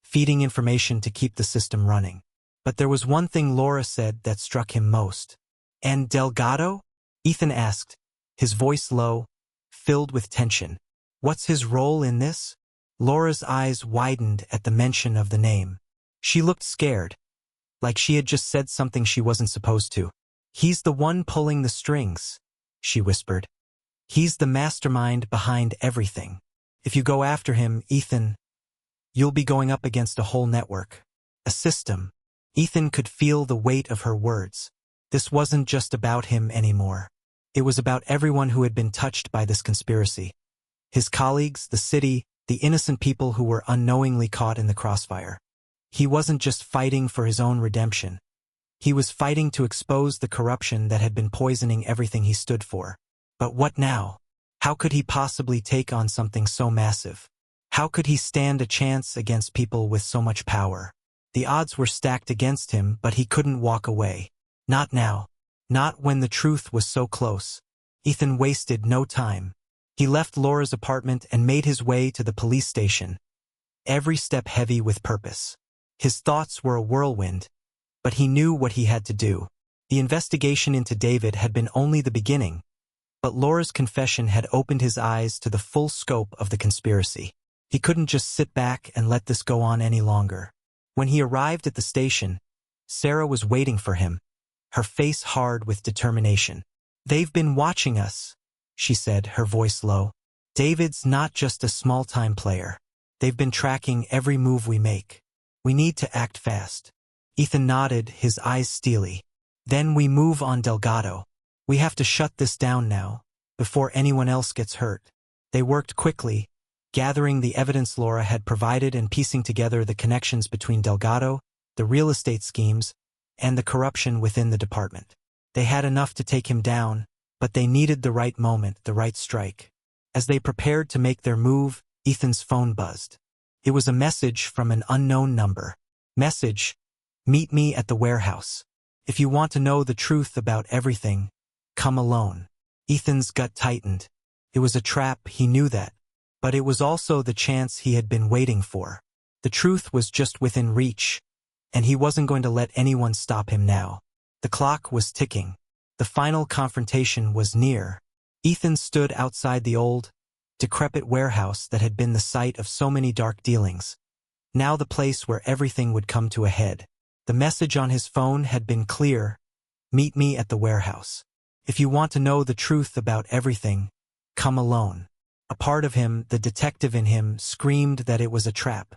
feeding information to keep the system running. But there was one thing Laura said that struck him most. And Delgado? Ethan asked, his voice low, filled with tension. What's his role in this? Laura's eyes widened at the mention of the name. She looked scared, like she had just said something she wasn't supposed to. He's the one pulling the strings, she whispered. He's the mastermind behind everything. If you go after him, Ethan, you'll be going up against a whole network. A system. Ethan could feel the weight of her words. This wasn't just about him anymore. It was about everyone who had been touched by this conspiracy. His colleagues, the city, the innocent people who were unknowingly caught in the crossfire. He wasn't just fighting for his own redemption. He was fighting to expose the corruption that had been poisoning everything he stood for. But what now? How could he possibly take on something so massive? How could he stand a chance against people with so much power? The odds were stacked against him, but he couldn't walk away. Not now. Not when the truth was so close. Ethan wasted no time. He left Laura's apartment and made his way to the police station, every step heavy with purpose. His thoughts were a whirlwind, but he knew what he had to do. The investigation into David had been only the beginning, But Laura's confession had opened his eyes to the full scope of the conspiracy. He couldn't just sit back and let this go on any longer. When he arrived at the station, Sarah was waiting for him, her face hard with determination. "They've been watching us," she said, her voice low. "David's not just a small-time player. They've been tracking every move we make. We need to act fast." Ethan nodded, his eyes steely. "Then we move on Delgado. We have to shut this down now, before anyone else gets hurt." They worked quickly, gathering the evidence Laura had provided and piecing together the connections between Delgado, the real estate schemes, and the corruption within the department. They had enough to take him down, but they needed the right moment, the right strike. As they prepared to make their move, Ethan's phone buzzed. It was a message from an unknown number. Message: "Meet me at the warehouse. If you want to know the truth about everything, come alone." Ethan's gut tightened. It was a trap, he knew that. But it was also the chance he had been waiting for. The truth was just within reach, and he wasn't going to let anyone stop him now. The clock was ticking. The final confrontation was near. Ethan stood outside the old, decrepit warehouse that had been the site of so many dark dealings. Now the place where everything would come to a head. The message on his phone had been clear: "Meet me at the warehouse. If you want to know the truth about everything, come alone." A part of him, the detective in him, screamed that it was a trap.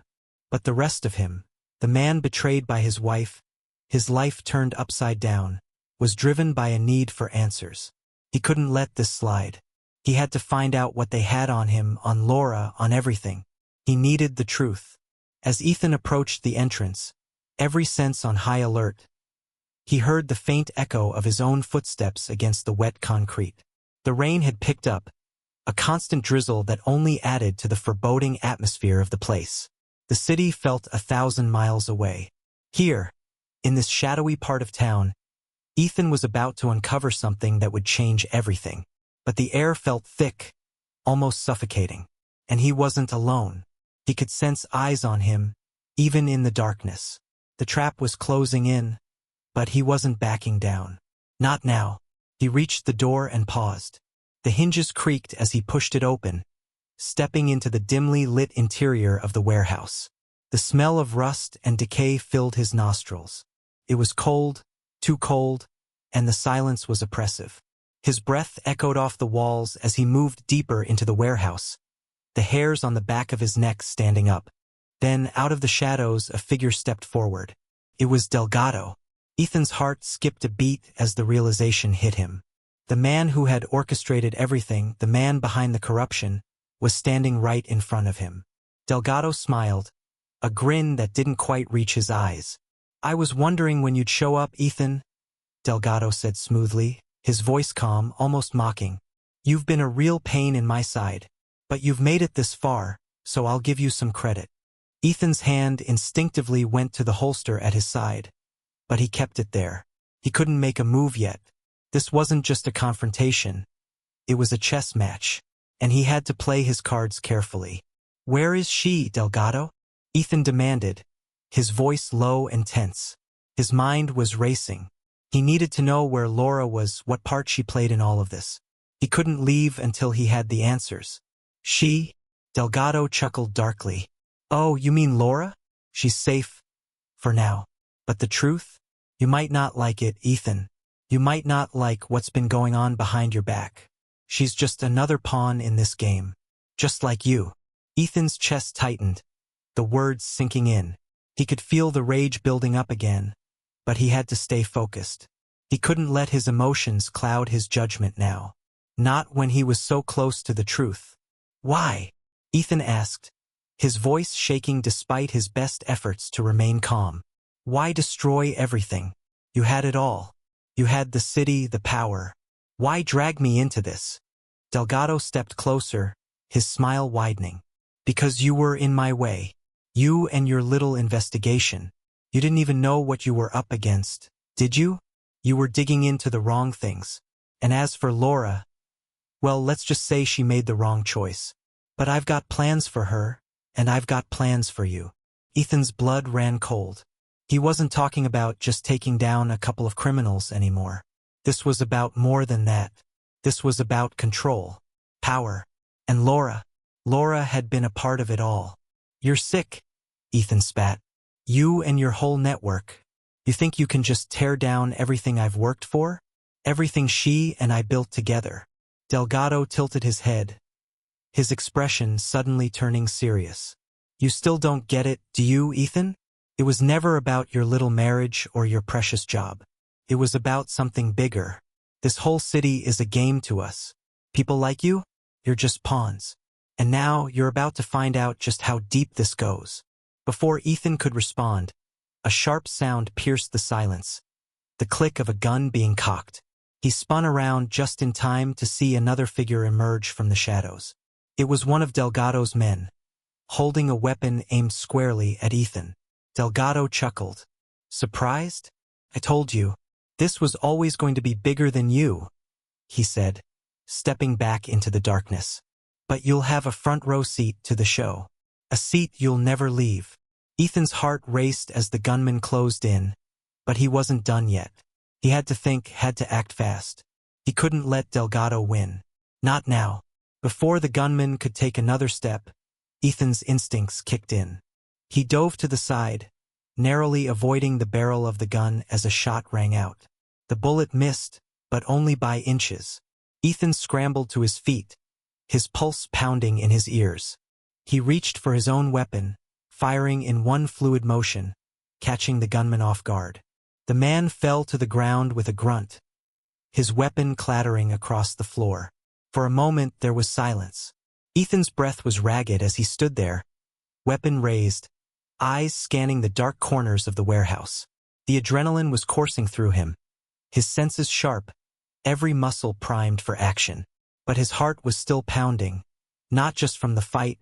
But the rest of him, the man betrayed by his wife, his life turned upside down, was driven by a need for answers. He couldn't let this slide. He had to find out what they had on him, on Laura, on everything. He needed the truth. As Ethan approached the entrance, every sense on high alert, he heard the faint echo of his own footsteps against the wet concrete. The rain had picked up, a constant drizzle that only added to the foreboding atmosphere of the place. The city felt 1,000 miles away. Here, in this shadowy part of town, Ethan was about to uncover something that would change everything. But the air felt thick, almost suffocating. And he wasn't alone. He could sense eyes on him, even in the darkness. The trap was closing in, but he wasn't backing down. Not now. He reached the door and paused. The hinges creaked as he pushed it open, stepping into the dimly lit interior of the warehouse. The smell of rust and decay filled his nostrils. It was cold, too cold, and the silence was oppressive. His breath echoed off the walls as he moved deeper into the warehouse, the hairs on the back of his neck standing up. Then, out of the shadows, a figure stepped forward. It was Delgado. Ethan's heart skipped a beat as the realization hit him. The man who had orchestrated everything, the man behind the corruption, was standing right in front of him. Delgado smiled, a grin that didn't quite reach his eyes. "I was wondering when you'd show up, Ethan," Delgado said smoothly, his voice calm, almost mocking. "You've been a real pain in my side, but you've made it this far, so I'll give you some credit." Ethan's hand instinctively went to the holster at his side, but he kept it there. He couldn't make a move yet. This wasn't just a confrontation. It was a chess match, and he had to play his cards carefully. "Where is she, Delgado?" Ethan demanded, his voice low and tense. His mind was racing. He needed to know where Laura was, what part she played in all of this. He couldn't leave until he had the answers. "She?" Delgado chuckled darkly. "Oh, you mean Laura? She's safe. For now. But the truth? You might not like it, Ethan. You might not like what's been going on behind your back. She's just another pawn in this game. Just like you." Ethan's chest tightened, the words sinking in. He could feel the rage building up again, but he had to stay focused. He couldn't let his emotions cloud his judgment now. Not when he was so close to the truth. "Why?" Ethan asked, his voice shaking despite his best efforts to remain calm. "Why destroy everything? You had it all. You had the city, the power. Why drag me into this?" Delgado stepped closer, his smile widening. "Because you were in my way. You and your little investigation. You didn't even know what you were up against, did you? You were digging into the wrong things. And as for Laura, well, let's just say she made the wrong choice. But I've got plans for her, and I've got plans for you." Ethan's blood ran cold. He wasn't talking about just taking down a couple of criminals anymore. This was about more than that. This was about control, power, and Laura. Laura had been a part of it all. "You're sick," Ethan spat. "You and your whole network. You think you can just tear down everything I've worked for? Everything she and I built together?" Delgado tilted his head, his expression suddenly turning serious. "You still don't get it, do you, Ethan? It was never about your little marriage or your precious job. It was about something bigger. This whole city is a game to us. People like you? You're just pawns. And now you're about to find out just how deep this goes." Before Ethan could respond, a sharp sound pierced the silence, the click of a gun being cocked. He spun around just in time to see another figure emerge from the shadows. It was one of Delgado's men, holding a weapon aimed squarely at Ethan. Delgado chuckled. "Surprised? I told you, this was always going to be bigger than you," he said, stepping back into the darkness. "But you'll have a front row seat to the show. A seat you'll never leave." Ethan's heart raced as the gunman closed in, but he wasn't done yet. He had to think, had to act fast. He couldn't let Delgado win. Not now. Before the gunman could take another step, Ethan's instincts kicked in. He dove to the side, narrowly avoiding the barrel of the gun as a shot rang out. The bullet missed, but only by inches. Ethan scrambled to his feet, his pulse pounding in his ears. He reached for his own weapon, firing in one fluid motion, catching the gunman off guard. The man fell to the ground with a grunt, his weapon clattering across the floor. For a moment there was silence. Ethan's breath was ragged as he stood there, weapon raised, eyes scanning the dark corners of the warehouse. The adrenaline was coursing through him, his senses sharp, every muscle primed for action. But his heart was still pounding, not just from the fight,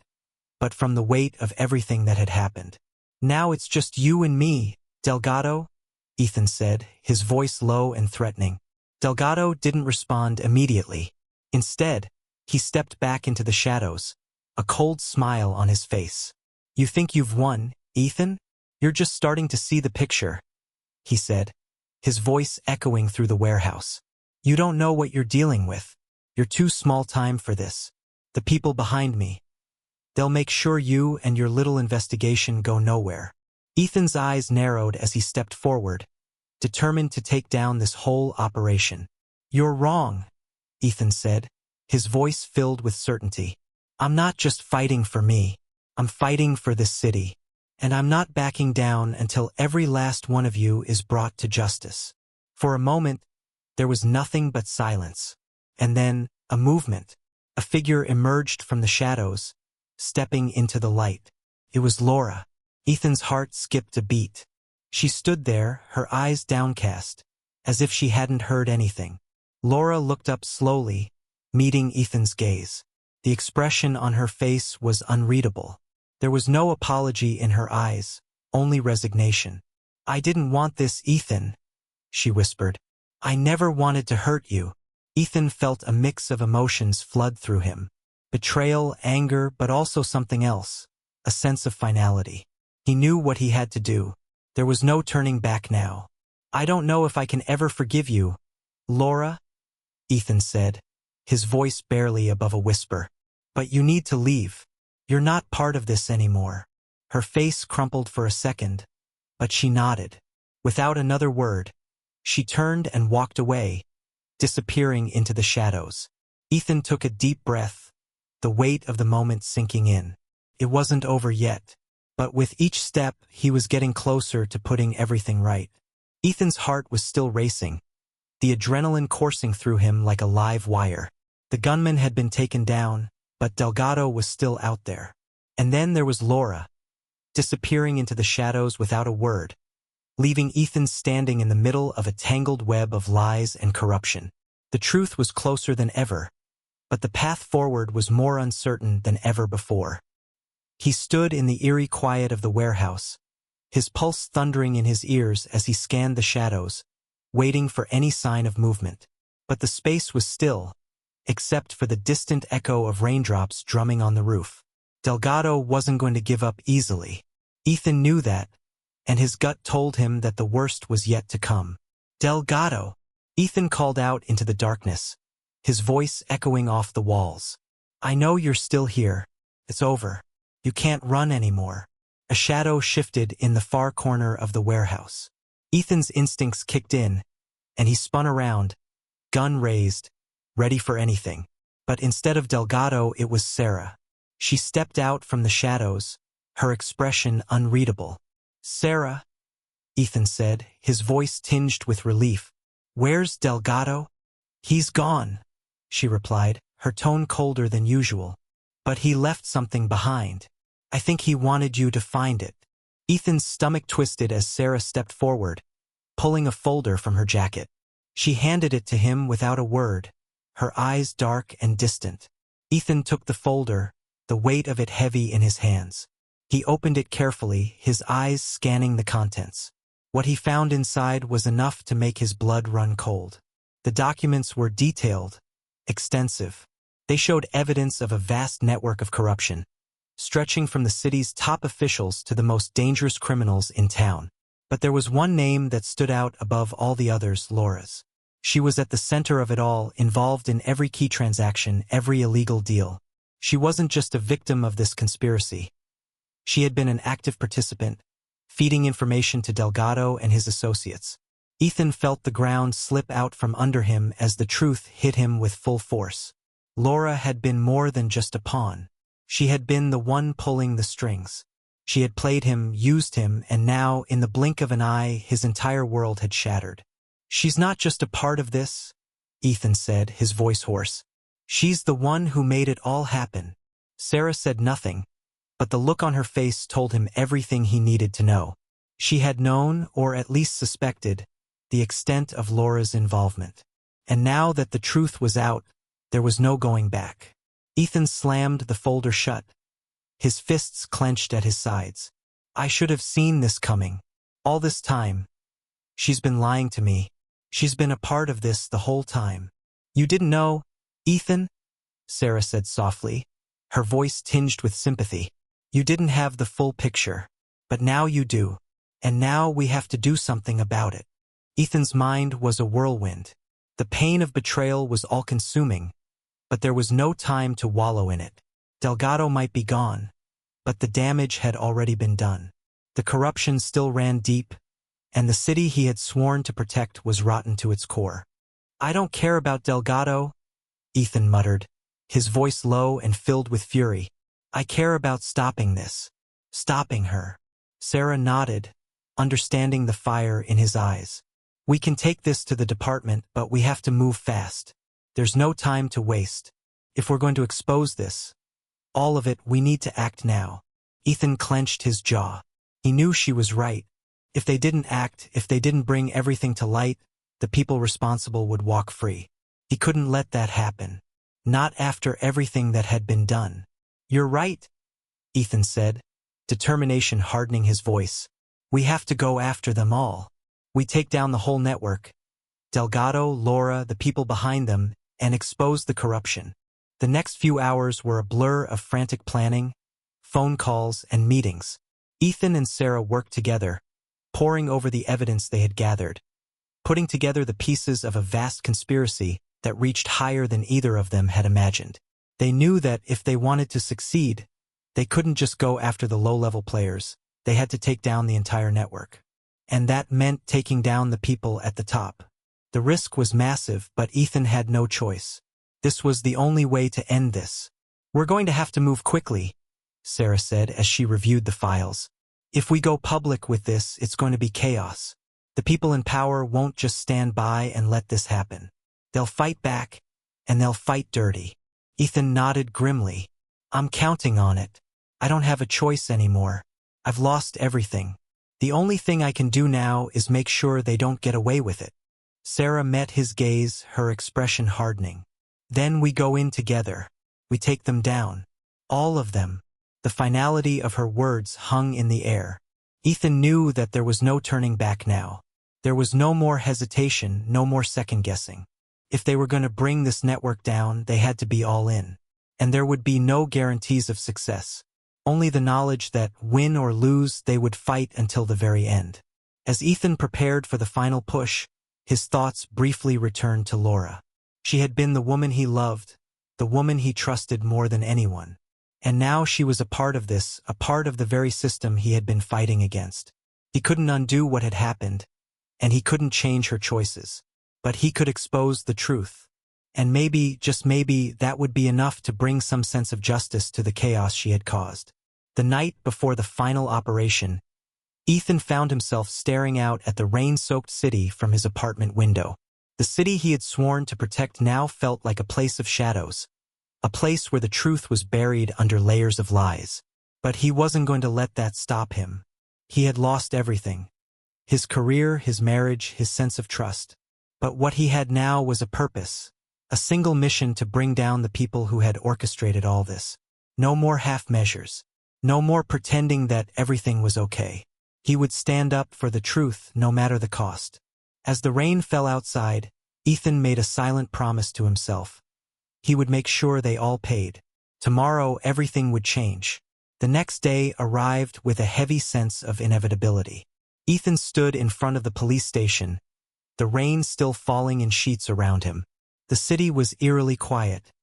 but from the weight of everything that had happened. "Now it's just you and me, Delgado," Ethan said, his voice low and threatening. Delgado didn't respond immediately. Instead, he stepped back into the shadows, a cold smile on his face. "You think you've won, Ethan? You're just starting to see the picture," he said, his voice echoing through the warehouse. "You don't know what you're dealing with. You're too small time for this. The people behind me, they'll make sure you and your little investigation go nowhere." Ethan's eyes narrowed as he stepped forward, determined to take down this whole operation. "You're wrong," Ethan said, his voice filled with certainty. "I'm not just fighting for me. I'm fighting for this city. And I'm not backing down until every last one of you is brought to justice." For a moment, there was nothing but silence. And then, a movement. A figure emerged from the shadows, stepping into the light. It was Laura. Ethan's heart skipped a beat. She stood there, her eyes downcast, as if she hadn't heard anything. Laura looked up slowly, meeting Ethan's gaze. The expression on her face was unreadable. There was no apology in her eyes, only resignation. "I didn't want this, Ethan," she whispered. "I never wanted to hurt you." Ethan felt a mix of emotions flood through him. Betrayal, anger, but also something else, a sense of finality. He knew what he had to do. There was no turning back now. "I don't know if I can ever forgive you, Laura," Ethan said, his voice barely above a whisper. "But you need to leave. You're not part of this anymore." Her face crumpled for a second, but she nodded. Without another word, she turned and walked away, disappearing into the shadows. Ethan took a deep breath, the weight of the moment sinking in. It wasn't over yet, but with each step he was getting closer to putting everything right. Ethan's heart was still racing, the adrenaline coursing through him like a live wire. The gunman had been taken down, but Delgado was still out there. And then there was Laura, disappearing into the shadows without a word, leaving Ethan standing in the middle of a tangled web of lies and corruption. The truth was closer than ever, but the path forward was more uncertain than ever before. He stood in the eerie quiet of the warehouse, his pulse thundering in his ears as he scanned the shadows, waiting for any sign of movement. But the space was still, except for the distant echo of raindrops drumming on the roof. Delgado wasn't going to give up easily. Ethan knew that, and his gut told him that the worst was yet to come. "Delgado!" Ethan called out into the darkness, his voice echoing off the walls. "I know you're still here. It's over. You can't run anymore." A shadow shifted in the far corner of the warehouse. Ethan's instincts kicked in, and he spun around, gun raised, ready for anything. But instead of Delgado, it was Sarah. She stepped out from the shadows, her expression unreadable. "Sarah," Ethan said, his voice tinged with relief. "Where's Delgado?" "He's gone," she replied, her tone colder than usual. "But he left something behind. I think he wanted you to find it." Ethan's stomach twisted as Sarah stepped forward, pulling a folder from her jacket. She handed it to him without a word, her eyes dark and distant. Ethan took the folder, the weight of it heavy in his hands. He opened it carefully, his eyes scanning the contents. What he found inside was enough to make his blood run cold. The documents were detailed, extensive. They showed evidence of a vast network of corruption, stretching from the city's top officials to the most dangerous criminals in town. But there was one name that stood out above all the others, Laura's. She was at the center of it all, involved in every key transaction, every illegal deal. She wasn't just a victim of this conspiracy. She had been an active participant, feeding information to Delgado and his associates. Ethan felt the ground slip out from under him as the truth hit him with full force. Laura had been more than just a pawn. She had been the one pulling the strings. She had played him, used him, and now, in the blink of an eye, his entire world had shattered. "She's not just a part of this," Ethan said, his voice hoarse. "She's the one who made it all happen." Sarah said nothing, but the look on her face told him everything he needed to know. She had known, or at least suspected, the extent of Laura's involvement. And now that the truth was out, there was no going back. Ethan slammed the folder shut, his fists clenched at his sides. "I should have seen this coming. All this time. She's been lying to me. She's been a part of this the whole time." "You didn't know, Ethan?" Sarah said softly, her voice tinged with sympathy. "You didn't have the full picture. But now you do. And now we have to do something about it." Ethan's mind was a whirlwind. The pain of betrayal was all-consuming, but there was no time to wallow in it. Delgado might be gone, but the damage had already been done. The corruption still ran deep, and the city he had sworn to protect was rotten to its core. "I don't care about Delgado," Ethan muttered, his voice low and filled with fury. "I care about stopping this. Stopping her." Sarah nodded, understanding the fire in his eyes. "We can take this to the department, but we have to move fast. There's no time to waste. If we're going to expose this, all of it, we need to act now." Ethan clenched his jaw. He knew she was right. If they didn't act, if they didn't bring everything to light, the people responsible would walk free. He couldn't let that happen. Not after everything that had been done. "You're right," Ethan said, determination hardening his voice. "We have to go after them all. We take down the whole network. Delgado, Laura, the people behind them, and expose the corruption." The next few hours were a blur of frantic planning, phone calls, and meetings. Ethan and Sarah worked together, poring over the evidence they had gathered, putting together the pieces of a vast conspiracy that reached higher than either of them had imagined. They knew that if they wanted to succeed, they couldn't just go after the low-level players. They had to take down the entire network. And that meant taking down the people at the top. The risk was massive, but Ethan had no choice. This was the only way to end this. "We're going to have to move quickly," Sarah said as she reviewed the files. "If we go public with this, it's going to be chaos. The people in power won't just stand by and let this happen. They'll fight back, and they'll fight dirty." Ethan nodded grimly. "I'm counting on it. I don't have a choice anymore. I've lost everything. The only thing I can do now is make sure they don't get away with it." Sarah met his gaze, her expression hardening. "Then we go in together. We take them down. All of them." The finality of her words hung in the air. Ethan knew that there was no turning back now. There was no more hesitation, no more second-guessing. If they were going to bring this network down, they had to be all in. And there would be no guarantees of success. Only the knowledge that, win or lose, they would fight until the very end. As Ethan prepared for the final push, his thoughts briefly returned to Laura. She had been the woman he loved, the woman he trusted more than anyone. And now she was a part of this, a part of the very system he had been fighting against. He couldn't undo what had happened, and he couldn't change her choices. But he could expose the truth. And maybe, just maybe, that would be enough to bring some sense of justice to the chaos she had caused. The night before the final operation, Ethan found himself staring out at the rain-soaked city from his apartment window. The city he had sworn to protect now felt like a place of shadows, a place where the truth was buried under layers of lies. But he wasn't going to let that stop him. He had lost everything. His career, his marriage, his sense of trust. But what he had now was a purpose, a single mission to bring down the people who had orchestrated all this. No more half measures. No more pretending that everything was okay. He would stand up for the truth no matter the cost. As the rain fell outside, Ethan made a silent promise to himself. He would make sure they all paid. Tomorrow everything would change. The next day arrived with a heavy sense of inevitability. Ethan stood in front of the police station, the rain still falling in sheets around him. The city was eerily quiet,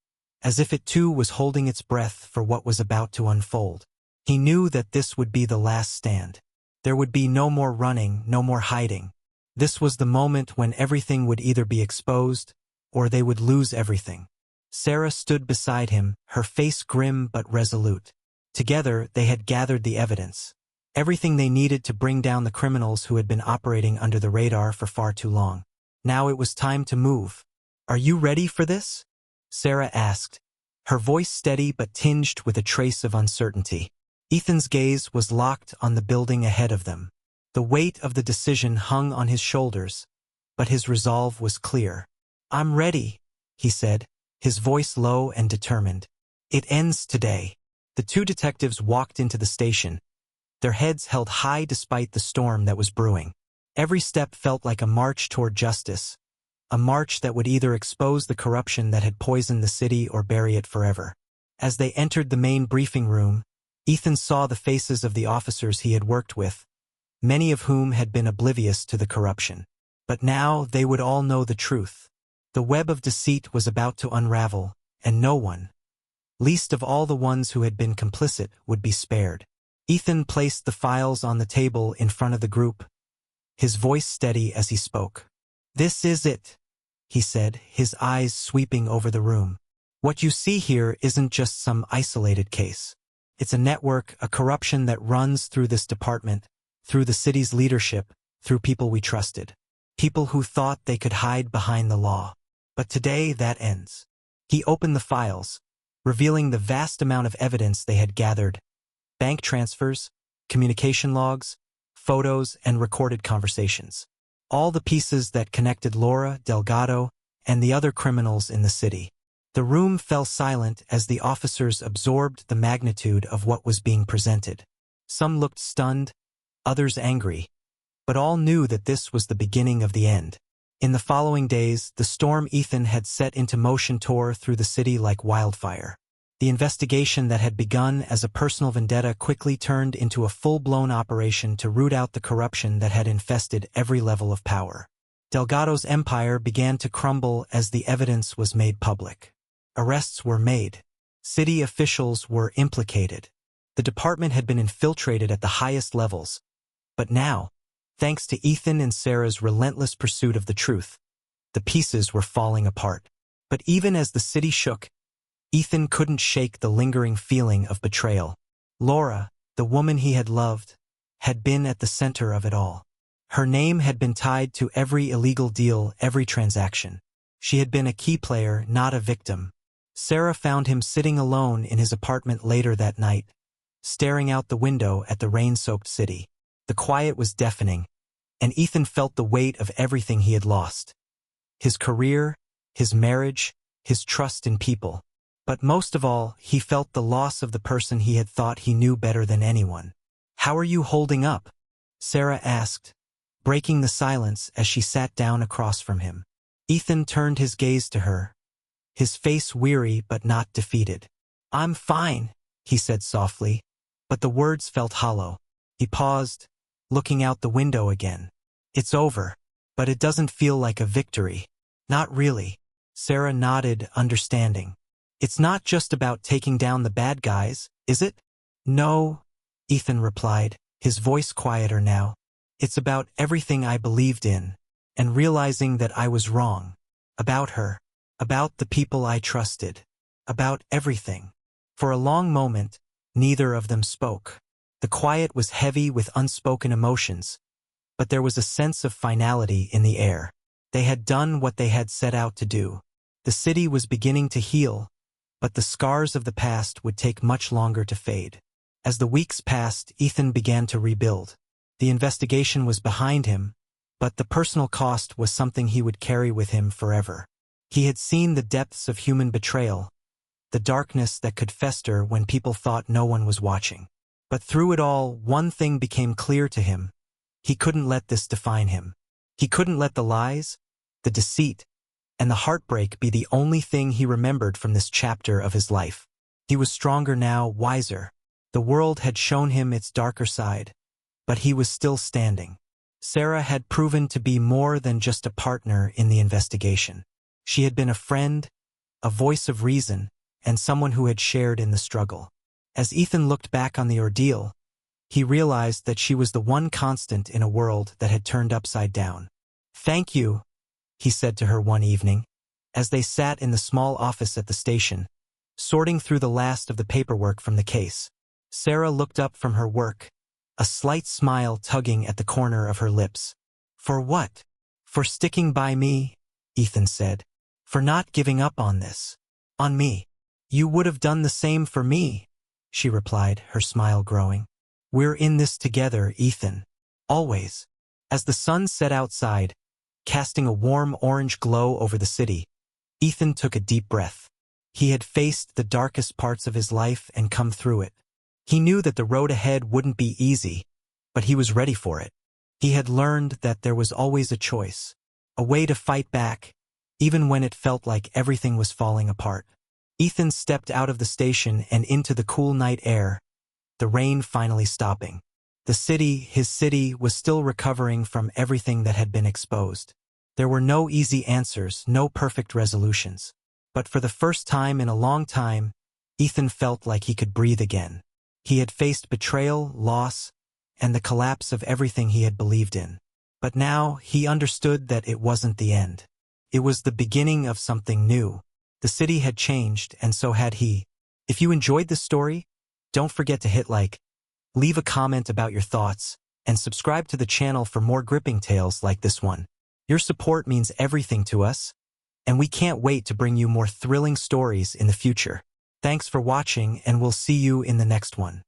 as if it too was holding its breath for what was about to unfold. He knew that this would be the last stand. There would be no more running, no more hiding. This was the moment when everything would either be exposed, or they would lose everything. Sarah stood beside him, her face grim but resolute. Together, they had gathered the evidence. Everything they needed to bring down the criminals who had been operating under the radar for far too long. Now it was time to move. "Are you ready for this?" Sarah asked, her voice steady but tinged with a trace of uncertainty. Ethan's gaze was locked on the building ahead of them. The weight of the decision hung on his shoulders, but his resolve was clear. "I'm ready," he said, his voice low and determined. "It ends today." The two detectives walked into the station, their heads held high despite the storm that was brewing. Every step felt like a march toward justice, a march that would either expose the corruption that had poisoned the city or bury it forever. As they entered the main briefing room, Ethan saw the faces of the officers he had worked with, many of whom had been oblivious to the corruption. But now they would all know the truth. The web of deceit was about to unravel, and no one, least of all the ones who had been complicit, would be spared. Ethan placed the files on the table in front of the group, his voice steady as he spoke. "This is it," he said, his eyes sweeping over the room. "What you see here isn't just some isolated case. It's a network, a corruption that runs through this department, through the city's leadership, through people we trusted. People who thought they could hide behind the law. But today that ends." He opened the files, revealing the vast amount of evidence they had gathered. Bank transfers, communication logs, photos, and recorded conversations. All the pieces that connected Laura, Delgado, and the other criminals in the city. The room fell silent as the officers absorbed the magnitude of what was being presented. Some looked stunned, others angry, but all knew that this was the beginning of the end. In the following days, the storm Ethan had set into motion tore through the city like wildfire. The investigation that had begun as a personal vendetta quickly turned into a full-blown operation to root out the corruption that had infested every level of power. Delgado's empire began to crumble as the evidence was made public. Arrests were made. City officials were implicated. The department had been infiltrated at the highest levels. But now, thanks to Ethan and Sarah's relentless pursuit of the truth, the pieces were falling apart. But even as the city shook, Ethan couldn't shake the lingering feeling of betrayal. Laura, the woman he had loved, had been at the center of it all. Her name had been tied to every illegal deal, every transaction. She had been a key player, not a victim. Sarah found him sitting alone in his apartment later that night, staring out the window at the rain-soaked city. The quiet was deafening, and Ethan felt the weight of everything he had lost. His career, his marriage, his trust in people. But most of all, he felt the loss of the person he had thought he knew better than anyone. "How are you holding up?" Sarah asked, breaking the silence as she sat down across from him. Ethan turned his gaze to her, his face weary but not defeated. "I'm fine," he said softly, but the words felt hollow. He paused, looking out the window again. "It's over, but it doesn't feel like a victory." "Not really." Sarah nodded, understanding. It's not just about taking down the bad guys, is it? No, Ethan replied, his voice quieter now. It's about everything I believed in, and realizing that I was wrong. About her. About the people I trusted. About everything. For a long moment, neither of them spoke. The quiet was heavy with unspoken emotions, but there was a sense of finality in the air. They had done what they had set out to do. The city was beginning to heal, but the scars of the past would take much longer to fade. As the weeks passed, Ethan began to rebuild. The investigation was behind him, but the personal cost was something he would carry with him forever. He had seen the depths of human betrayal, the darkness that could fester when people thought no one was watching. But through it all, one thing became clear to him. He couldn't let this define him. He couldn't let the lies, the deceit, and the heartbreak be the only thing he remembered from this chapter of his life. He was stronger now, wiser. The world had shown him its darker side, but he was still standing. Sarah had proven to be more than just a partner in the investigation. She had been a friend, a voice of reason, and someone who had shared in the struggle. As Ethan looked back on the ordeal, he realized that she was the one constant in a world that had turned upside down. "Thank you," he said to her one evening, as they sat in the small office at the station, sorting through the last of the paperwork from the case. Sarah looked up from her work, a slight smile tugging at the corner of her lips. "For what?" "For sticking by me," Ethan said. "For not giving up on this. On me." "You would have done the same for me," she replied, her smile growing. "We're in this together, Ethan. Always." As the sun set outside, casting a warm orange glow over the city, Ethan took a deep breath. He had faced the darkest parts of his life and come through it. He knew that the road ahead wouldn't be easy, but he was ready for it. He had learned that there was always a choice, a way to fight back, even when it felt like everything was falling apart. Ethan stepped out of the station and into the cool night air, the rain finally stopping. His city, was still recovering from everything that had been exposed. There were no easy answers, no perfect resolutions. But for the first time in a long time, Ethan felt like he could breathe again. He had faced betrayal, loss, and the collapse of everything he had believed in. But now he understood that it wasn't the end. It was the beginning of something new. The city had changed, and so had he. If you enjoyed this story, don't forget to hit like, leave a comment about your thoughts, and subscribe to the channel for more gripping tales like this one. Your support means everything to us, and we can't wait to bring you more thrilling stories in the future. Thanks for watching, and we'll see you in the next one.